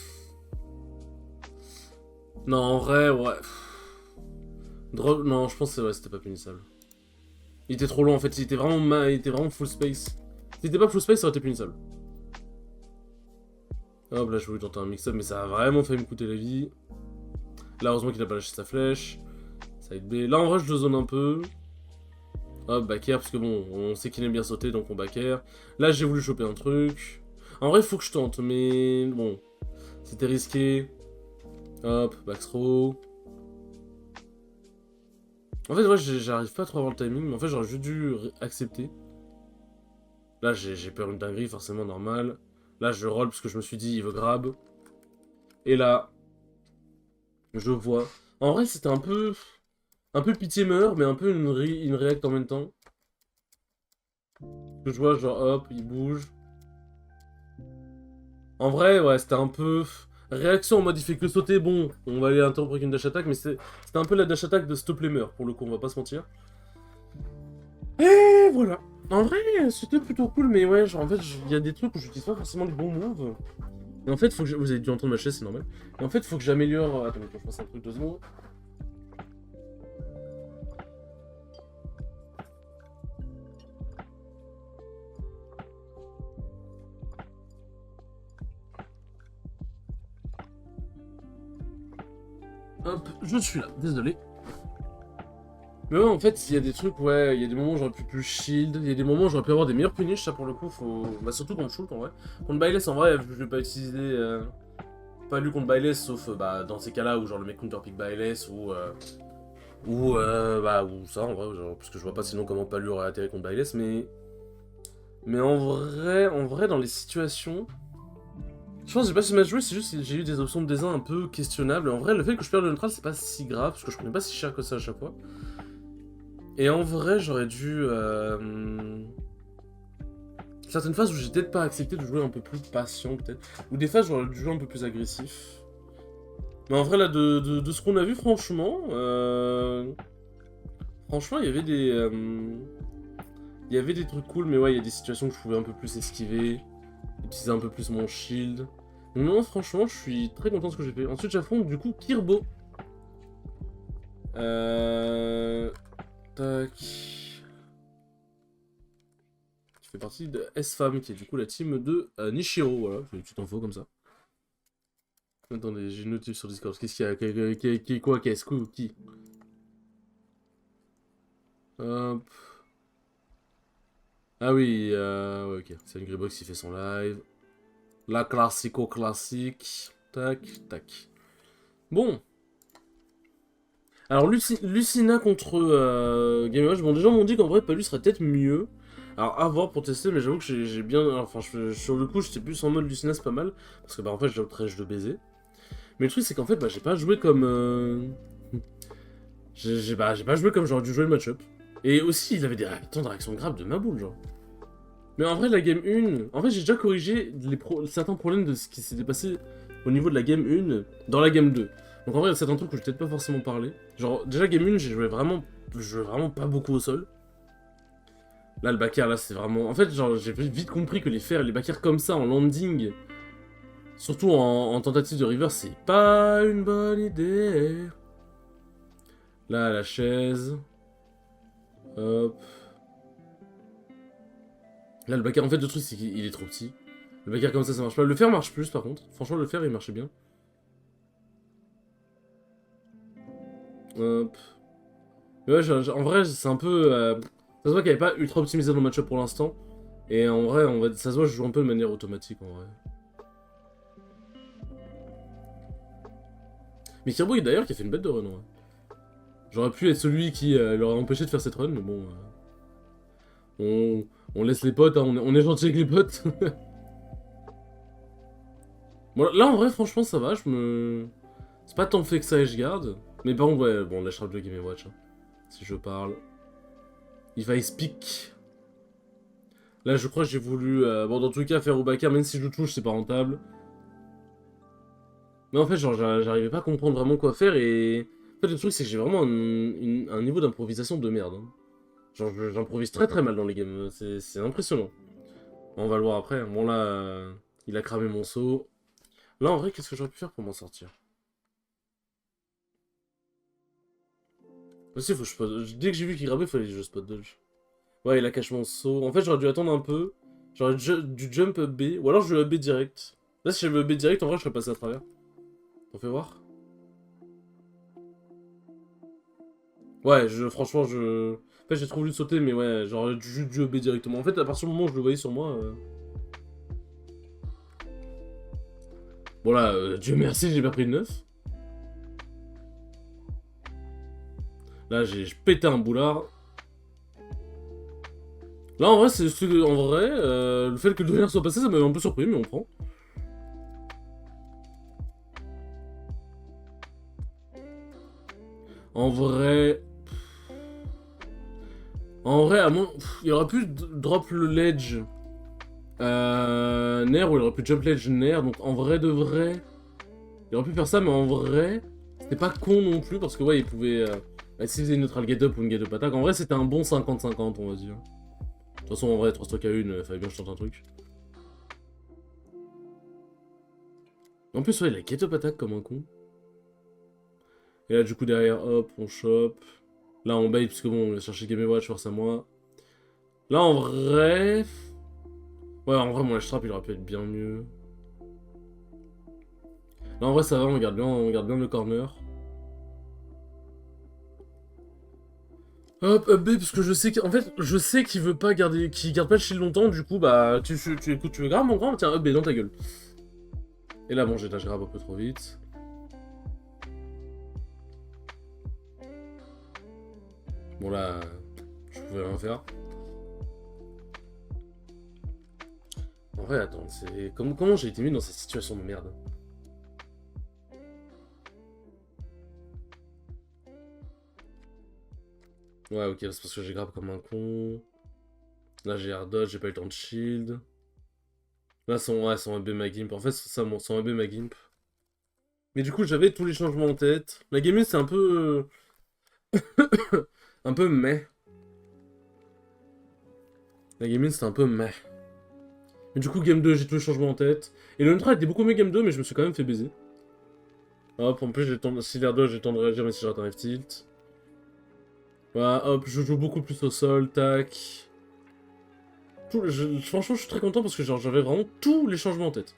Non, en vrai, ouais. Drop... Non, je pense que ouais, c'était pas punissable. Il était trop long en fait, il était vraiment full space. S'il était pas full space, ça aurait été punissable. Hop, là je voulais tenter un mix-up, mais ça a vraiment failli me coûter la vie. Là, heureusement qu'il a pas lâché sa flèche. Side B. Là, en vrai, je le zone un peu. Hop, back air, parce que bon, on sait qu'il aime bien sauter, donc on back air. Là, j'ai voulu choper un truc. En vrai, il faut que je tente, mais bon, c'était risqué. Hop, back throw. En fait, ouais, j'arrive pas à trop avoir le timing, mais en fait, j'aurais juste dû accepter. Là, j'ai peur une dinguerie, forcément, normal. Là, je roll parce que je me suis dit, il veut grab. Et là, je vois. En vrai, c'était un peu... Un peu pitié meurt, mais un peu une react en même temps. Que je vois, genre, hop, il bouge. En vrai, ouais, c'était un peu... Réaction en mode, il fait que sauter, bon, on va aller interrompre avec une dash attack, mais c'était un peu la dash attack de stop les meurs, pour le coup, on va pas se mentir. Et voilà. En vrai, c'était plutôt cool, mais ouais, genre, en fait, il y a des trucs où j'utilise pas forcément les bons moves. Et en fait, faut que vous avez dû entendre ma chaise, c'est normal. Et en fait, faut que j'améliore... Attendez, que je fasse un truc 2 secondes. Hop, je suis là, désolé. Mais ouais, en fait, il y a des trucs, ouais, il y a des moments où j'aurais pu plus shield, il y a des moments où j'aurais pu avoir des meilleurs punish, ça pour le coup, faut... Bah surtout contre shoot en vrai. Contre Byless en vrai, je vais pas utiliser... Pas lui contre Byless, sauf bah, dans ces cas-là où genre le mec counter pick Byless ou ça en vrai, genre, parce que je vois pas sinon comment Palu aurait atterri contre Byless, mais... Mais en vrai, dans les situations... Je pense que j'ai pas si mal joué, c'est juste que j'ai eu des options de design un peu questionnables. En vrai, le fait que je perde le neutral, c'est pas si grave, parce que je prenais pas si cher que ça à chaque fois. Et en vrai, j'aurais dû... certaines phases où j'ai peut-être pas accepté de jouer un peu plus patient, peut-être. Ou des phases, j'aurais dû jouer un peu plus agressif. Mais en vrai, là, de ce qu'on a vu, franchement... Franchement, il y avait des... Il y avait des trucs cool, mais ouais, il y a des situations que je pouvais un peu plus esquiver, utiliser un peu plus mon shield. Donc non, franchement, je suis très content de ce que j'ai fait. Ensuite, j'affronte du coup Kirbo. Tac. Qui fait partie de S-Fam, qui est du coup la team de Nishiro. Voilà, j'ai une petite info comme ça. Attendez, j'ai une notif sur Discord. Qu'est-ce qu'il y a quoi Qu'est-ce que qui Hop. Ah oui, ouais, ok. C'est une Greybox qui fait son live. La classico classique. Tac, tac. Bon. Alors, Lucina contre Game Watch. Bon, des gens m'ont dit qu'en vrai, Palu serait peut-être mieux. Alors, à voir pour tester, mais j'avoue que j'ai bien. Enfin, sur le coup, j'étais plus en mode Lucina, c'est pas mal. Parce que, bah, en fait, j'ai très de baiser. Mais le truc, c'est qu'en fait, bah, j'ai pas joué comme. J'ai pas joué comme j'aurais dû jouer le match-up. Et aussi, il avait des temps de réaction grave de ma boule, genre. Mais en vrai, la game 1, en fait, j'ai déjà corrigé certains problèmes de ce qui s'était passé au niveau de la game 1 dans la game 2. Donc en vrai, il y a certains trucs que je vais peut-être pas forcément parler. Genre, déjà, game 1, j'ai joué vraiment pas beaucoup au sol. Là, le backer, là, c'est vraiment... En fait, genre, j'ai vite compris que les backers comme ça, en landing, surtout en tentative de river, c'est pas une bonne idée. Là, la chaise. Hop. Là, le backer, en fait, le truc, c'est qu'il est trop petit. Le backer comme ça marche pas. Le fer marche plus, par contre. Franchement, le fer, il marchait bien. Hop. Mais ouais, en vrai, c'est un peu... ça se voit qu'il n'y avait pas ultra optimisé dans le match-up pour l'instant. Et en vrai, ça se voit que je joue un peu de manière automatique, en vrai. Mais Kirby, d'ailleurs, qui a fait une bête de run, ouais. J'aurais pu être celui qui leur a empêché de faire cette run, mais bon... on laisse les potes, hein, on est gentil avec les potes. Bon, là, en vrai, franchement, ça va, c'est pas tant fait que ça et je garde. Mais par contre, ouais, bon, là, je de Game Watch. Hein. Si je parle... Il va speak. Là, je crois que j'ai voulu... bon, dans tous les cas, faire Obaka, même si je touche, c'est pas rentable. Mais en fait, genre, j'arrivais pas à comprendre vraiment quoi faire et... En fait, le truc, c'est que j'ai vraiment un niveau d'improvisation de merde. Hein. Genre, j'improvise très très mal dans les games, c'est impressionnant. Bon, on va le voir après. Bon, là, il a cramé mon saut. Là, en vrai, qu'est-ce que j'aurais pu faire pour m'en sortir? Aussi, faut que je spot... Dès que j'ai vu qu'il grabait, il fallait que je spot dodge. Ouais, il a caché mon saut. En fait, j'aurais dû attendre un peu. J'aurais dû jump up B. Ou alors, je vais up B direct. Là, si j'avais up B direct, en vrai, je serais passé à travers. On fait voir? Ouais, franchement, En fait, j'ai trop voulu sauter, mais ouais, j'aurais juste dû EB directement. En fait, à partir du moment où je le voyais sur moi... Bon là, Dieu merci, j'ai pas pris de 9. Là, j'ai pété un boulard. Là, en vrai, en vrai, le fait que le donneur soit passé, ça m'avait un peu surpris, mais on prend. En vrai... En vrai, à moins... il aurait pu drop le ledge... Nair, ou il aurait pu jump ledge Nair, donc en vrai de vrai... Il aurait pu faire ça, mais en vrai... C'était pas con non plus, parce que ouais, il pouvait... s'il faisait une neutral get up ou une get up attack, en vrai, c'était un bon 50-50, on va dire. De toute façon, en vrai, 3 stocks à 1, fallait bien que je tente un truc. En plus, ouais, il a get up attack comme un con. Et là, du coup, derrière, hop, on chope. Là, on bait, parce que bon, on va chercher Game Watch, force à moi. Là, en vrai... Ouais, en vrai, mon lash trap, il aurait pu être bien mieux. Là, en vrai, ça va, on garde bien le corner. Hop, up B, parce que je sais qu'en fait, je sais qu'il veut pas garder, qu'il garde pas le shield longtemps, du coup, bah, écoutes, tu veux grave mon grand, tiens, up B dans ta gueule. Et là, bon, j'ai dash grab un peu trop vite. Bon, là, je pouvais rien faire. En vrai, attends, c'est... Comment j'ai été mis dans cette situation de merde? Ouais, ok, c'est parce que j'ai grave comme un con. Là, j'ai air dodge, j'ai pas eu le temps de shield. Là, son AB ma gimp. En fait, c'est ça, son AB ma gimp. Mais du coup, j'avais tous les changements en tête. La game 1, c'est un peu... un peu meh. La game 1, c'était un peu meh. Mais du coup, game 2, j'ai tous les changements en tête. Et le neutral était beaucoup mieux game 2, mais je me suis quand même fait baiser. Hop, en plus, j'ai le temps... si l'air dodge, j'ai le temps de réagir, même si j'ai raté un F-tilt. Voilà, hop, je joue beaucoup plus au sol, tac. Franchement, je suis très content parce que j'avais vraiment tous les changements en tête.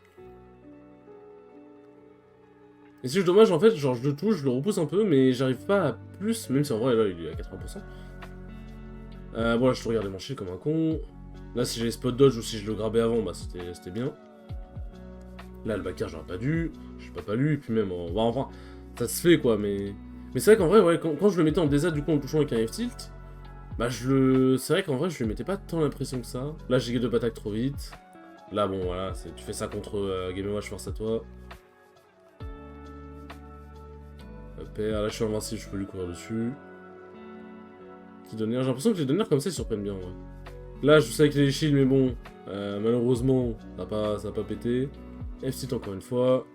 Et c'est juste dommage, en fait, genre, je le touche, je le repousse un peu, mais j'arrive pas à plus, même si en vrai, là, il est à 80%. Voilà, je te regardais mon shield comme un con. Là, si j'avais spot dodge ou si je le grabais avant, bah, c'était bien. Là, le backer, j'aurais pas dû. J'ai pas lu, et puis même, enfin, ça se fait, quoi, mais... Mais c'est vrai qu'en vrai, ouais, quand je le mettais en désat, du coup, en le touchant avec un F-tilt, bah, c'est vrai qu'en vrai, je lui mettais pas tant l'impression que ça. Là, j'ai get up attack trop vite. Là, bon, voilà, tu fais ça contre Game Watch, force à toi. Père, là, je suis invincible, je peux lui courir dessus. J'ai l'impression que les donneurs comme ça, ils surprennent bien, ouais. Là, je sais que les shields, mais bon, malheureusement, ça a pas pété. F-tilt encore une fois.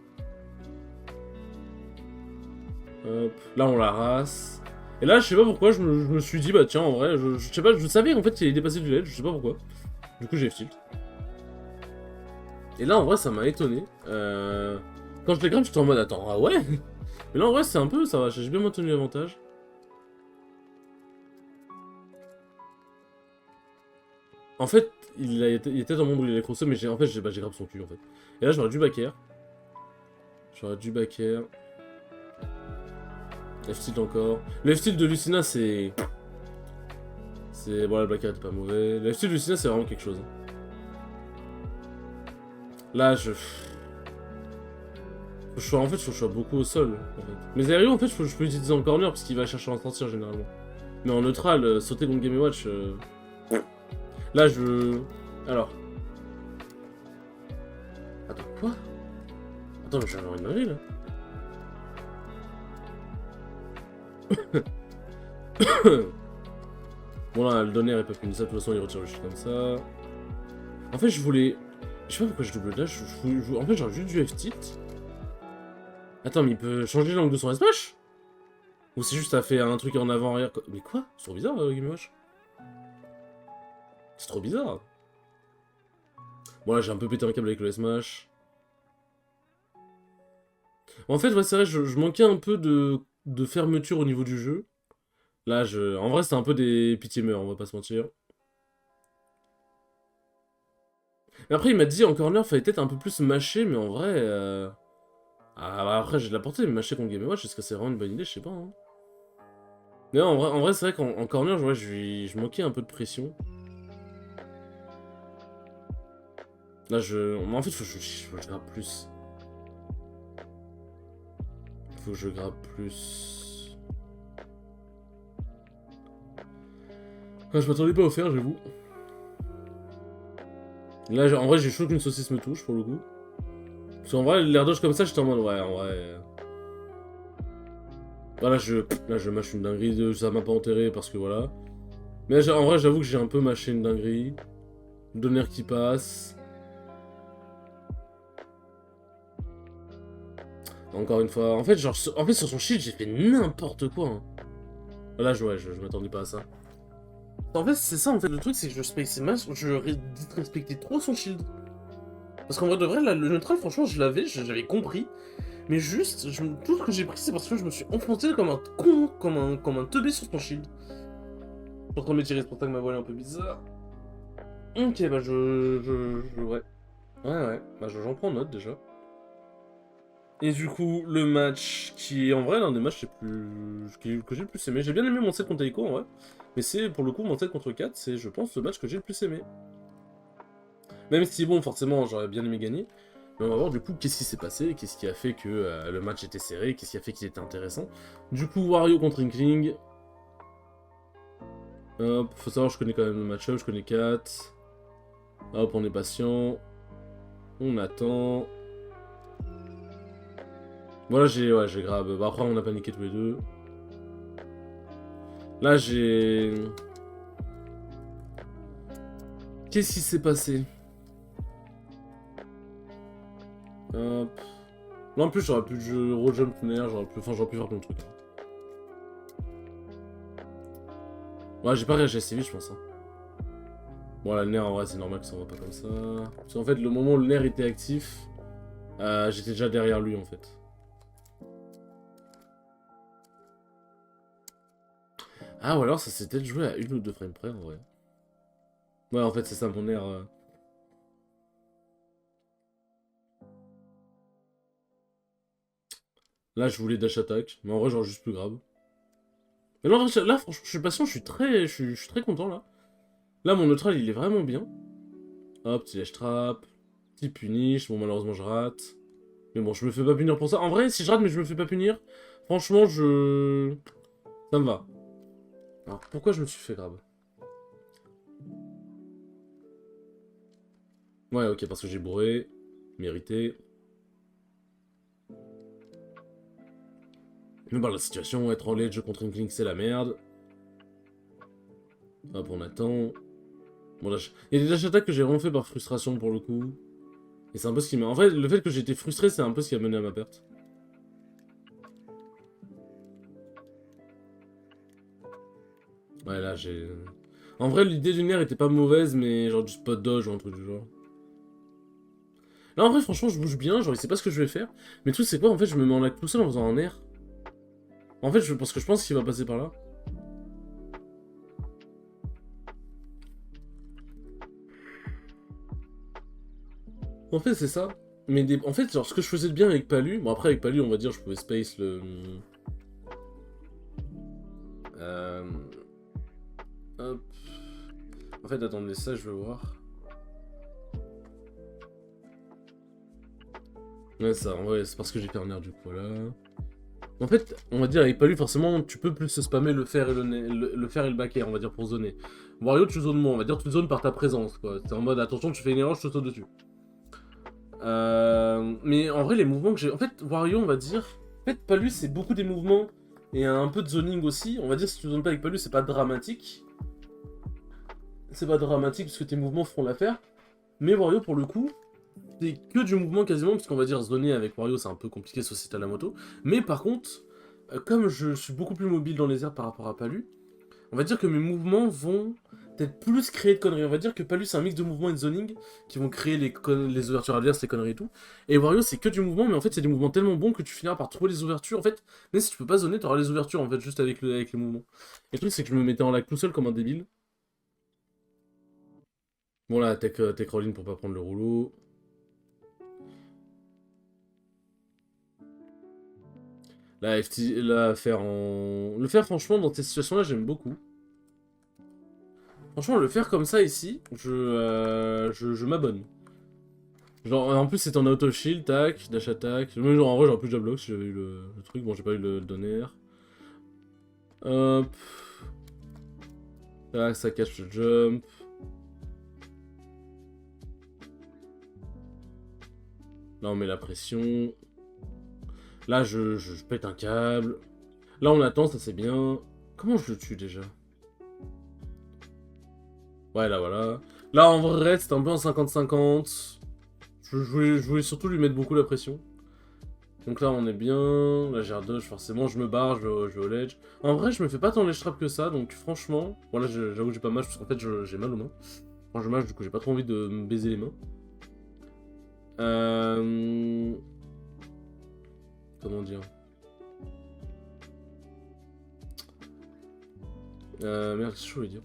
Hop. Là, on la race. Et là, je sais pas pourquoi, je me suis dit, bah tiens, en vrai, je sais pas, je savais en fait qu'il allait dépasser du ledge, je sais pas pourquoi. Du coup, j'ai F-tilt. Et là, en vrai, ça m'a étonné. Quand je l'ai grave, j'étais en mode, attends, ah ouais? Mais là, en vrai, c'est un peu, ça va, j'ai bien maintenu l'avantage. En fait, il était dans mon brûlé l'électro mais en fait, j'ai grave son cul, en fait. Et là, j'aurais dû backer. J'aurais dû backer. F-tilt encore. Le F-tilt de Lucina, c'est... Bon, la backer était pas mauvais. Le F-tilt de Lucina, c'est vraiment quelque chose. Là, en fait, je sois beaucoup au sol, en fait. Mes aériaux, en fait, je peux utiliser en corner, parce qu'il va chercher en sortir, généralement. Mais en neutral, sauter contre Game Watch... Là, Alors... Attends, quoi? Attends, mais je vais avoir une dinguerie, là. Bon là, le donner est pas fini ça, de toute façon il retire le shit comme ça. En fait je voulais... Je sais pas pourquoi je double dash, en fait j'aurais juste du F-tilt. Attends mais il peut changer l'angle de son smash? Ou c'est juste ça fait un truc en avant arrière? Mais quoi? C'est trop bizarre Game Watch. C'est trop bizarre. Bon là j'ai un peu pété un câble avec le smash. En fait ouais c'est vrai, je manquais un peu de fermeture au niveau du jeu. Là en vrai c'était un peu des pitié meurent, on va pas se mentir. Mais après il m'a dit en corner fallait peut-être un peu plus mâcher, mais en vrai... Ah bah après j'ai de la portée, mais mâcher contre Game Watch, est-ce que c'est vraiment une bonne idée? Je sais pas. Hein. Mais non, en vrai c'est vrai qu'en corner, ouais, je manquais un peu de pression. Là en fait faut que je grappe plus. Faut que je grappe plus. Ah, je m'attendais pas à faire, j'avoue. Là en vrai j'ai chaud qu'une saucisse me touche pour le coup. Parce qu'en vrai l'air dodge comme ça j'étais en mode ouais en vrai... Voilà, là je mâche une dinguerie, ça m'a pas enterré parce que voilà. Mais là, en vrai j'avoue que j'ai un peu mâché une dinguerie. Donner qui passe. Encore une fois, en fait, genre, en fait sur son shield, j'ai fait n'importe quoi. Hein. Là, ouais, je m'attendais pas à ça. En fait, c'est ça, en fait, le truc, c'est que je space mass, je respectais trop son shield. Parce qu'en vrai de vrai, là, le neutral, franchement, j'avais compris. Mais juste, tout ce que j'ai pris, c'est parce que je me suis enfoncé comme un con, comme un teubé sur son shield. Je suis en train de m'étirer, c'est pour ça que ma voix est un peu bizarre. Ok, bah ouais. Ouais, bah j'en prends note déjà. Et du coup, le match qui est en vrai l'un des matchs que j'ai le plus aimé. J'ai bien aimé mon set contre Taiko en vrai. Mais c'est pour le coup mon set contre 4, c'est je pense le match que j'ai le plus aimé. Même si bon, forcément j'aurais bien aimé gagner. Mais on va voir du coup qu'est-ce qui s'est passé, qu'est-ce qui a fait que le match était serré, qu'est-ce qui a fait qu'il était intéressant. Du coup, Wario contre Inkling. Hop, faut savoir, je connais quand même le match-up, je connais 4. Hop, on est patient. On attend. Voilà, j'ai grave. Bah, après, on a paniqué tous les deux. Là, j'ai... Qu'est-ce qui s'est passé? Hop. Là, en plus, j'aurais pu rejump nerf, j'aurais pu faire plein de trucs. Ouais, j'ai pas réagi assez vite, je pense. Hein. Bon, là, le nerf, en vrai, c'est normal que ça va pas comme ça. Parce qu'en fait, le moment où le nerf était actif, j'étais déjà derrière lui, en fait. Ah, ou alors ça s'est peut-être joué à 1 ou 2 frames près, en vrai. Ouais, en fait, c'est ça, mon nerf... Là, je voulais dash attack, mais en vrai, genre juste plus grave. Mais non, là, franchement, je suis patient, je suis très content, là. Là, mon neutral, il est vraiment bien. Hop, petit lèche trap, petit punish. Bon, malheureusement, je rate. Mais bon, je me fais pas punir pour ça. En vrai, si je rate, mais je me fais pas punir, franchement, ça me va. Alors, pourquoi je me suis fait grave? Ouais, ok, parce que j'ai bourré. Mérité. Mais bon, la situation, être en ledge contre une Klink, c'est la merde. Hop, on attend. Bon, là, il y a des dash attack que j'ai vraiment fait par frustration, pour le coup. Et c'est un peu ce qui m'a... En fait, le fait que j'étais frustré, c'est un peu ce qui a mené à ma perte. Ouais, là, j'ai... En vrai, l'idée du nerf était pas mauvaise, mais genre du spot dodge ou un truc du genre. Là, en vrai, franchement, je bouge bien, genre, il sait pas ce que je vais faire. Mais le truc, c'est quoi, en fait, je me mets en lac tout seul en faisant un nerf. En fait, parce que je pense qu'il va passer par là. En fait, c'est ça. Mais en fait, genre, ce que je faisais de bien avec Palu... Bon, après, avec Palu, on va dire, je pouvais space le... Euh... Hop. En fait, attendez, ça, je veux voir. Ouais, ça, en vrai, c'est parce que j'ai fait un nerf, du coup, voilà. En fait, on va dire, avec Palu, forcément, tu peux plus se spammer le fer et le fer et le back air, on va dire, pour zoner. Wario, tu zones moins, on va dire, tu zones par ta présence, quoi. T'es en mode, attention, tu fais une erreur, je te saute dessus. Mais en vrai, les mouvements que j'ai... En fait, Wario, on va dire... En fait, Palu, c'est beaucoup des mouvements et un peu de zoning aussi. On va dire, si tu zones pas avec Palu, c'est pas dramatique. C'est pas dramatique parce que tes mouvements feront l'affaire. Mais Wario, pour le coup, c'est que du mouvement quasiment, parce qu'on va dire zoner avec Wario, c'est un peu compliqué, sauf si t'as la moto. Mais par contre, comme je suis beaucoup plus mobile dans les airs par rapport à Palu, on va dire que mes mouvements vont peut-être plus créer de conneries. On va dire que Palu, c'est un mix de mouvements et de zoning qui vont créer les ouvertures adverses, les conneries et tout. Et Wario, c'est que du mouvement, mais en fait, c'est des mouvements tellement bons que tu finiras par trouver les ouvertures. En fait, même si tu peux pas zoner, t'auras les ouvertures, en fait, juste avec les mouvements. Et le truc, c'est que je me mettais en lac tout seul comme un débile. Bon, là, tech rolling pour pas prendre le rouleau. Là, FT, là, faire en... Le faire, franchement, dans ces situations-là, j'aime beaucoup. Franchement, le faire comme ça, ici, je m'abonne. Genre, en plus, c'est en auto-shield, tac, dash attack. Mais genre, en vrai, j'aurais pu déjà block si j'avais eu le truc. Bon, j'ai pas eu le donner. Hop. Tac, ça cache le jump. Là, on met la pression. Là, je pète un câble. Là, on attend, ça c'est bien. Comment je le tue déjà? Ouais, là, voilà. Là, en vrai, c'était un peu un 50-50. Je voulais surtout lui mettre beaucoup la pression. Donc là, on est bien. Là, j'ai un dodge, forcément, je me barre, je vais au ledge. En vrai, je me fais pas tant les trap que ça, donc franchement... Bon, là, j'avoue que j'ai pas mal, parce qu'en fait, j'ai mal aux mains. Quand je mâche, du coup, j'ai pas trop envie de me baiser les mains. Comment dire? Merde, qu'est-ce que je voulais dire?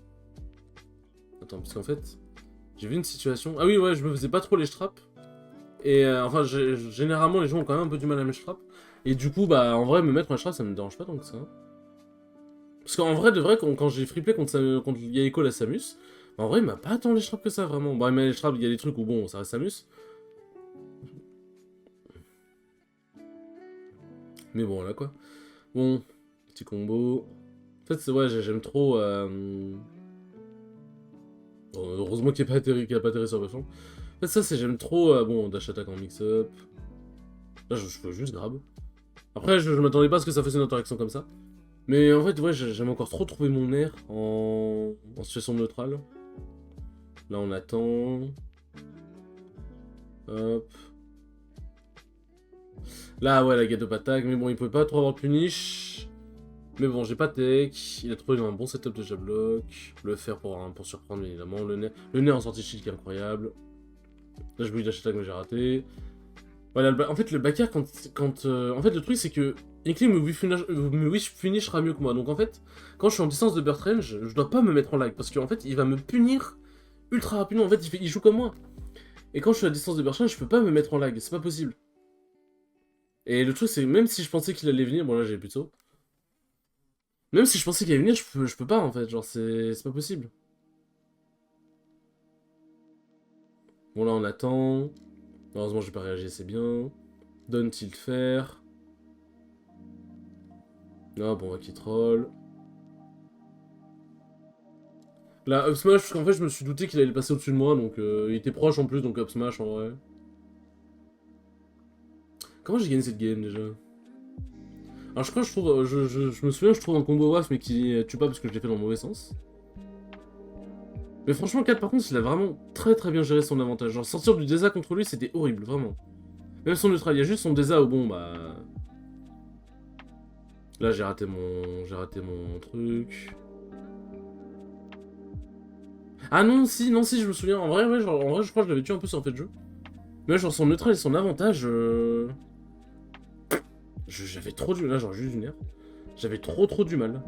Attends, parce qu'en fait, j'ai vu une situation... Ah oui, ouais, je me faisais pas trop les straps. Et enfin, généralement, les gens ont quand même un peu du mal à mes straps. Et du coup, bah, en vrai, me mettre un strap, ça me dérange pas tant que ça. Parce qu'en vrai, de vrai, quand j'ai free play contre Yaeko la Samus, bah, en vrai, il m'a pas tant les straps que ça, vraiment. Bon, il m'a les straps, il y a des trucs où, bon, ça reste Samus. Mais bon, là, quoi. Bon, petit combo. En fait, c'est ouais, j'aime trop... Bon, heureusement qu'il n'a pas atterri sur le champ. fait, ça, c'est j'aime trop. Bon, dash attack en mix-up. Là, je peux juste grab. Après, je m'attendais pas à ce que ça fasse une interaction comme ça. Mais en fait, ouais, j'aime encore trop trouver mon air en situation neutrale. Là, on attend. Hop. Là, ouais, la get up attack. Mais bon, il pouvait pas trop avoir de punish. Mais bon, j'ai pas tech. Il a trouvé un bon setup de jablock. Le faire pour surprendre, évidemment. Le nez en sortie shield qui est incroyable. Là, je bouge dash attack, mais j'ai raté. Voilà, en fait, le backer, en fait, le truc, c'est que Inkling me wish finishera mieux que moi. Donc, en fait, quand je suis en distance de burst range, je dois pas me mettre en lag. Parce qu'en fait, il va me punir ultra rapidement. En fait, il joue comme moi. Et quand je suis à distance de burst range, je peux pas me mettre en lag. C'est pas possible. Et le truc, c'est même si je pensais qu'il allait venir, bon là, j'ai plus de saut. Même si je pensais qu'il allait venir, je peux pas, en fait. Genre, c'est pas possible. Bon, là, on attend. Heureusement, j'ai pas réagi assez bien. Donne tilt faire. Ah bon, qui troll. Là, up smash, parce qu'en fait, je me suis douté qu'il allait passer au-dessus de moi, donc il était proche en plus, donc up smash en vrai. Comment j'ai gagné cette game déjà? Alors, je crois que je trouve. Je me souviens, je trouve un combo WAF, mais qui tue pas parce que je l'ai fait dans le mauvais sens. Mais franchement, 4 par contre, il a vraiment très très bien géré son avantage. Genre, sortir du Deza contre lui, c'était horrible, vraiment. Même son neutral, il y a juste son Deza au bon, bah. Là, j'ai raté mon truc. Ah non, si, je me souviens. En vrai, ouais, genre, en vrai, je crois que je l'avais tué un peu sur fait de jeu. Mais genre, son neutral et son avantage. J'avais trop du mal. Là, genre, juste une air. J'avais trop du mal.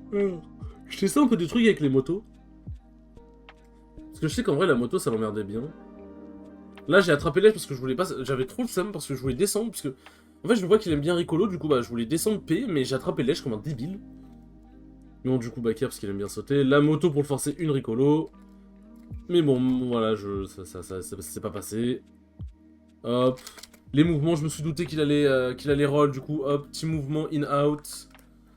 Je testais un peu des trucs avec les motos. Parce que je sais qu'en vrai, la moto, ça l'emmerdait bien. Là, j'ai attrapé l'âge parce que je voulais pas. J'avais trop le seum parce que je voulais descendre. Parce que. En fait, je vois qu'il aime bien Ricolo, du coup, bah, je voulais descendre P, mais j'ai attrapé l'âge comme un débile. Mais bon, du coup, backer parce qu'il aime bien sauter. La moto pour le forcer, une Ricolo. Mais bon, voilà, ça c'est pas passé. Hop. Les mouvements, je me suis douté qu'il allait roll, du coup, hop, petit mouvement in-out.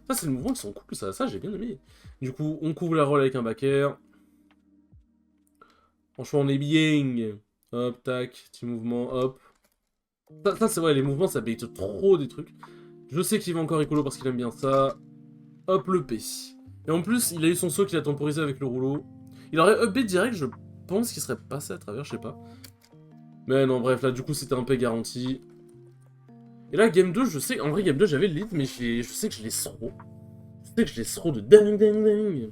Ça, c'est des mouvements qui sont cool, ça j'ai bien aimé. Du coup, on couvre la roll avec un backer. Franchement, on est bien. Hop, tac, petit mouvement, hop. Ça c'est vrai, les mouvements, ça bait trop des trucs. Je sais qu'il va encore écolo parce qu'il aime bien ça. Hop, le P. Et en plus, il a eu son saut qu'il a temporisé avec le rouleau. Il aurait up B direct, je pense qu'il serait passé à travers, je sais pas. Mais non, bref, là, du coup, c'était un P garanti. Et là, game 2, je sais, en vrai, game 2, j'avais le lead, mais je sais que je l'ai throw. Je sais que je l'ai throw de dingue.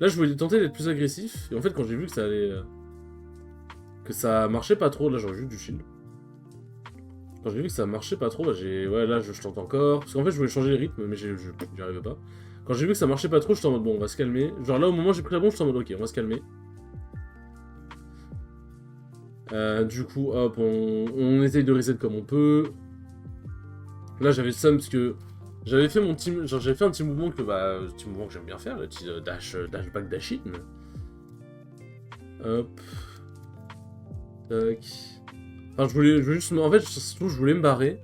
Là, je voulais tenter d'être plus agressif, et en fait, quand j'ai vu que ça allait... que ça marchait pas trop, là, j'aurais juste du shield. Quand j'ai vu que ça marchait pas trop, bah ouais, là, je tente encore. Parce qu'en fait, je voulais changer les rythmes, mais j'y arrivais pas. Quand j'ai vu que ça marchait pas trop, j'étais en mode, bon, on va se calmer. Genre là, au moment où j'ai pris la bombe, j'étais en mode, ok, on va se calmer. Du coup, hop, on essaye de reset comme on peut. Là, j'avais ça parce que j'avais fait mon team, genre j'avais fait un petit mouvement que j'aime bien faire, le petit dash back dash in. Hop. Tac. Enfin, je voulais juste, en fait, surtout, je voulais me barrer.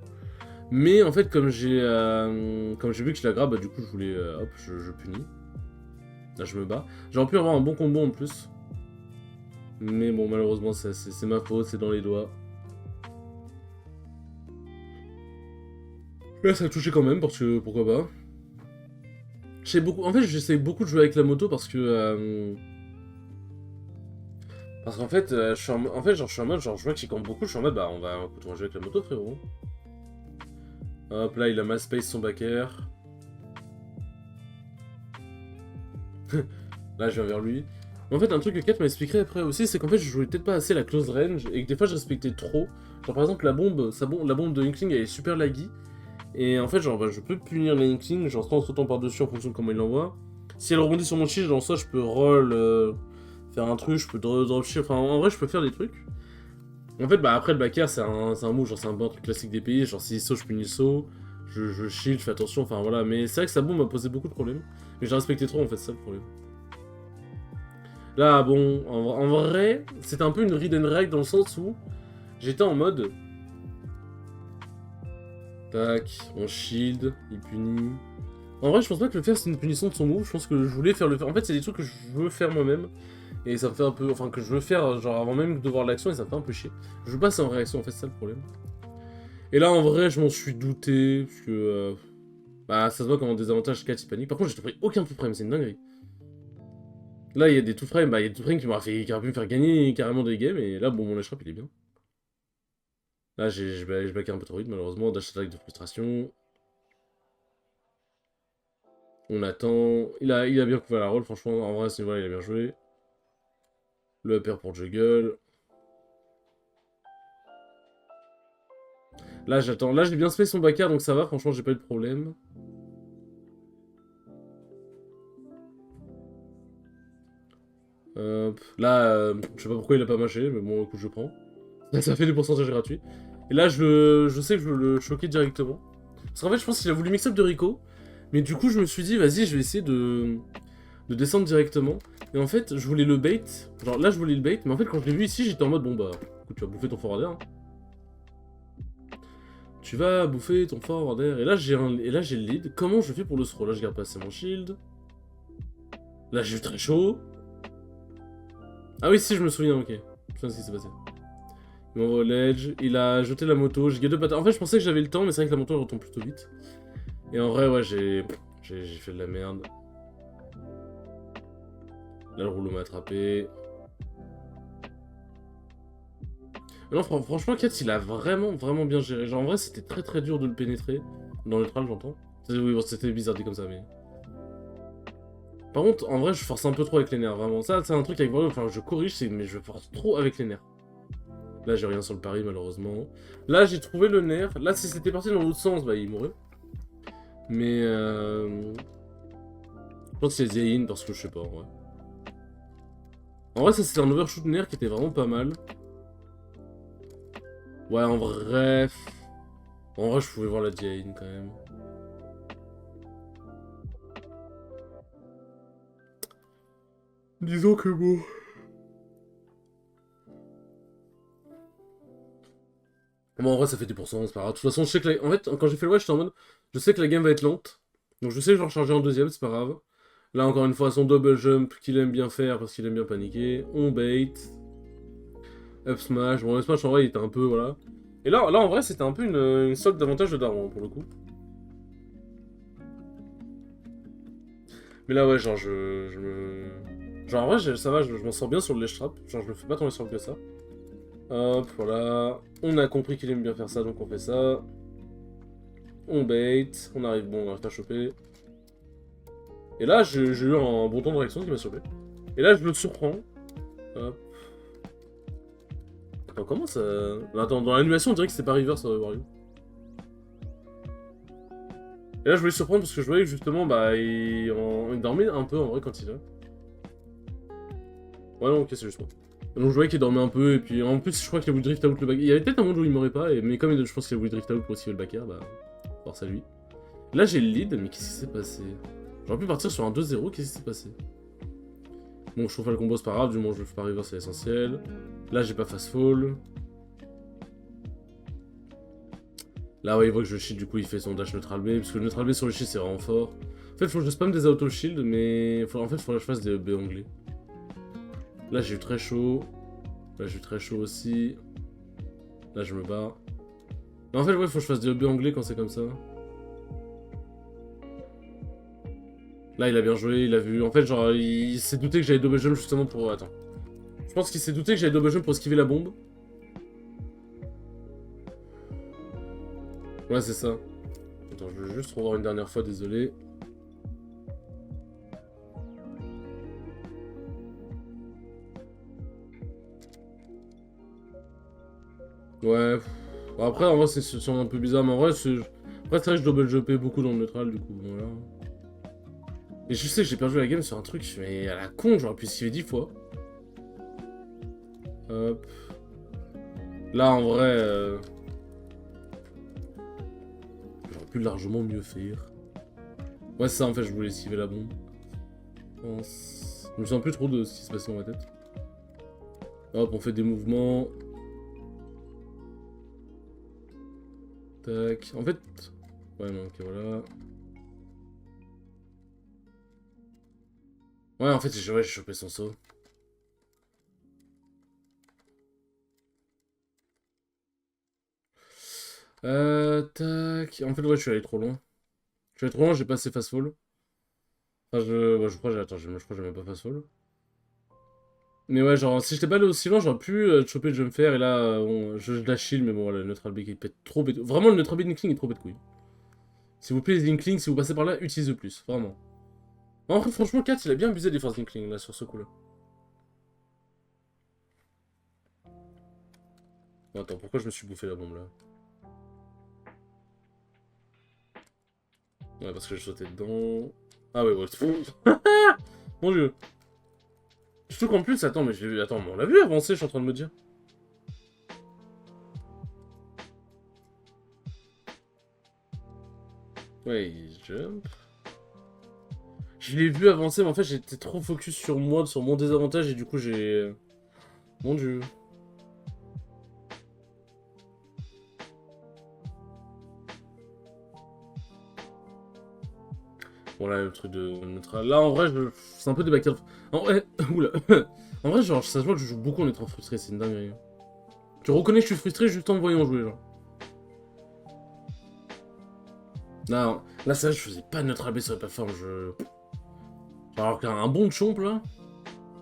Mais en fait, comme j'ai vu que je la grab, bah, du coup, je voulais, hop, je punis. Là, je me bats. J'aurais pu avoir un bon combo en plus. Mais bon, malheureusement, c'est ma faute, c'est dans les doigts. Là, ça a touché quand même, parce que pourquoi pas. En fait, j'essaie beaucoup de jouer avec la moto parce que. Parce qu'en fait, je suis en mode, genre, je vois qu'il compte beaucoup, je suis en mode, bah, on va jouer avec la moto, frérot. Hop, là, il a mass space son backer. Là, je viens vers lui. Mais en fait, un truc que Kat m'a expliqué après aussi, c'est qu'en fait, je jouais peut-être pas assez la close range et que des fois, je respectais trop. Genre, par exemple, la bombe de Inkling, elle est super laggy. Et en fait, genre, bah, je peux punir les Inkling, genre, en sautant par-dessus en fonction de comment il l'envoie. Si elle rebondit sur mon shield, genre, ça, je peux roll, faire un truc, je peux drop shield. Enfin, en vrai, je peux faire des trucs. En fait, bah, après, le backer, c'est un move, genre, c'est un bon truc classique des pays. Genre, si saut, je punis le saut. Je shield, je fais attention, enfin voilà. Mais c'est vrai que sa bombe m'a posé beaucoup de problèmes. Mais j'ai respecté trop, en fait, c'est ça le problème. Là, bon, en vrai, c'était un peu une read and rag dans le sens où j'étais en mode. Tac, on shield, il punit. En vrai, je pense pas que le faire c'est une punition de son move, je pense que je voulais faire le faire. En fait, c'est des trucs que je veux faire moi-même, et ça me fait un peu. Enfin, que je veux faire genre avant même de voir l'action, et ça me fait un peu chier. Je veux passer en réaction, en fait, c'est ça le problème. Et là, en vrai, je m'en suis douté, parce que. Bah, ça se voit comme un désavantage 4 il panique. Par contre, j'ai pris aucun tout frame, c'est une dinguerie. Là, il y a des tout frames, bah, il y a des tout frames qui auraient pu me faire gagner carrément des games, et là, bon, mon lâche il est bien. Là, je back un peu trop vite, malheureusement, dash attack de frustration. On attend. Il a bien couvert la roll, franchement, en vrai, à ce niveau-là, il a bien joué. Le upper pour juggle. Là, j'attends. Là, j'ai bien space son backer, donc ça va, franchement, j'ai pas eu de problème. Là, je sais pas pourquoi il a pas mâché, mais bon, écoute, je prends. Là, ça fait des pourcentages gratuits. Et là, je sais que je veux le choquer directement. Parce qu'en fait, je pense qu'il a voulu mix-up de Rico. Mais du coup, je me suis dit, vas-y, je vais essayer de descendre directement. Et en fait, je voulais le bait. Genre là, je voulais le bait. Mais en fait, quand je l'ai vu ici, j'étais en mode, bon bah, écoute, tu vas bouffer ton forwarder. Hein. Tu vas bouffer ton forwarder. Et là, j'ai le lead. Comment je fais pour le throw? Là, je garde passer mon shield. Là, j'ai eu très chaud. Ah oui, si, je me souviens, ok. Je me souviens ce qui s'est passé. Il m'envoie au ledge, il a jeté la moto, j'ai deux patates. En fait, je pensais que j'avais le temps, mais c'est vrai que la moto elle retombe plutôt vite. Et en vrai, ouais, j'ai fait de la merde. Là, le rouleau m'a attrapé. Mais non, franchement, Kat, il a vraiment bien géré. Genre, en vrai, c'était très dur de le pénétrer. Dans le neutral, j'entends. Oui, bon, c'était bizarre dit comme ça, mais. Par contre, en vrai, je force un peu trop avec les nerfs, vraiment. Ça, c'est un truc avec Wario, enfin, je corrige, mais je force trop avec les nerfs. Là, j'ai rien sur le pari, malheureusement. Là, j'ai trouvé le nerf. Là, si c'était parti dans l'autre sens, bah, il mourrait. Mais je pense que c'est Zayn parce que je sais pas en vrai. En vrai, ça c'était un overshoot nerf qui était vraiment pas mal. Ouais, en vrai. En vrai, je pouvais voir la Zayn quand même. Disons que bon. Bon, en vrai, ça fait 10%, c'est pas grave. De toute façon, je sais que En fait, quand j'ai fait le watch, j'étais en mode. Je sais que la game va être lente. Donc je sais que je vais recharger en deuxième, c'est pas grave. Là, encore une fois, son double jump qu'il aime bien faire parce qu'il aime bien paniquer. On bait. Up smash. Bon, up smash en vrai, il était un peu. Voilà. Et là en vrai, c'était un peu une sorte d'avantage de Daron pour le coup. Mais là, ouais, genre, je me. Genre, en vrai, ça va, je m'en sors bien sur le ledge trap. Genre, je me fais pas tant les que ça. Hop, voilà. On a compris qu'il aime bien faire ça, donc on fait ça. On bait. On arrive, bon, on arrive pas à choper. Et là, j'ai eu un bon temps de réaction qui m'a chopé. Et là, je le surprends. Hop. Attends, comment ça. Attends, dans l'animation, on dirait que c'était pas reverse Wario. Et là, je voulais surprendre parce que je voyais que justement, bah, il dormait un peu en vrai quand il est. Ouais, non, ok, c'est juste moi. Donc je voyais qu'il dormait un peu, et puis en plus, je crois qu'il a voulu drift out le backer. Il y avait peut-être un monde où il m'aurait pas, mais comme je pense qu'il a voulu drift out pour esquiver le backer, bah, force à lui. Là, j'ai le lead, mais qu'est-ce qui s'est passé? J'aurais pu partir sur un 2-0, qu'est-ce qui s'est passé? Bon, je trouve pas le combo, c'est pas grave, du moins je le fais pas river, c'est l'essentiel. Là, j'ai pas fast fall. Là, ouais, il voit que je shield, du coup, il fait son dash neutral B, parce que le neutral B sur le shield, c'est vraiment fort. En fait, faut que je spam des auto shield, mais en fait, il faudrait que je fasse des B anglais. Là, j'ai eu très chaud. Là, j'ai eu très chaud aussi. Là, je me barre. Mais en fait, ouais, faut que je fasse des B anglais quand c'est comme ça. Là, il a bien joué, il a vu. En fait, genre, il s'est douté que j'avais double jump justement pour. Attends. Je pense qu'il s'est douté que j'avais double jump pour esquiver la bombe. Ouais, c'est ça. Attends, je veux juste revoir une dernière fois, désolé. Ouais. Bon, après, en vrai, c'est un peu bizarre, mais en vrai, c'est. Après, c'est vrai que je double jumpais beaucoup dans le neutral, du coup, voilà. Et je sais que j'ai perdu la game sur un truc, mais à la con, j'aurais pu esquiver 10 fois. Hop. Là, en vrai. J'aurais pu largement mieux faire. Ouais, c'est ça, en fait, je voulais esquiver la bombe. Je pense. Je me souviens plus trop de ce qui se passait dans ma tête. Hop, on fait des mouvements. Tac. En fait. Ouais, non, ok, voilà. Ouais, en fait, ouais, j'ai chopé son saut. Tac. En fait, ouais, je suis allé trop loin. Je suis allé trop loin, j'ai passé fast fall. Enfin, ouais, je crois que j'ai. Attends, je crois que j'ai même pas fast fall. Mais ouais, genre, si j'étais pas allé aussi loin, j'aurais pu choper le jump fair. Et là, bon, je la shield, mais bon, voilà, le neutral beak il pète trop bête. Vraiment, le neutral beak Inkling est trop bête couille. S'il vous plaît, les Inkling, si vous passez par là, utilisez le plus. Vraiment. En fait, franchement, Kat, il a bien abusé des forces Inkling là sur ce coup-là. Attends, pourquoi je me suis bouffé la bombe là? Ouais, parce que je sautais dedans. Ah ouais, ouais. Mon dieu. Surtout qu'en plus, attends, mais j'ai vu. Attends, mais on l'a vu avancer, je suis en train de me dire. Ouais, il jump. Je l'ai vu avancer, mais en fait, j'étais trop focus sur moi, sur mon désavantage, et du coup, j'ai. Mon dieu. Bon, là, le truc de neutral. Là, en vrai, c'est un peu des backers. En vrai, oula. En vrai, genre, ça se voit que je joue beaucoup en étant frustré, c'est une dinguerie. Tu reconnais que je suis frustré juste en me voyant jouer, genre. Là, c'est vrai, je faisais pas de neutral B sur la plateforme, je. Alors qu'un bon chomp, là.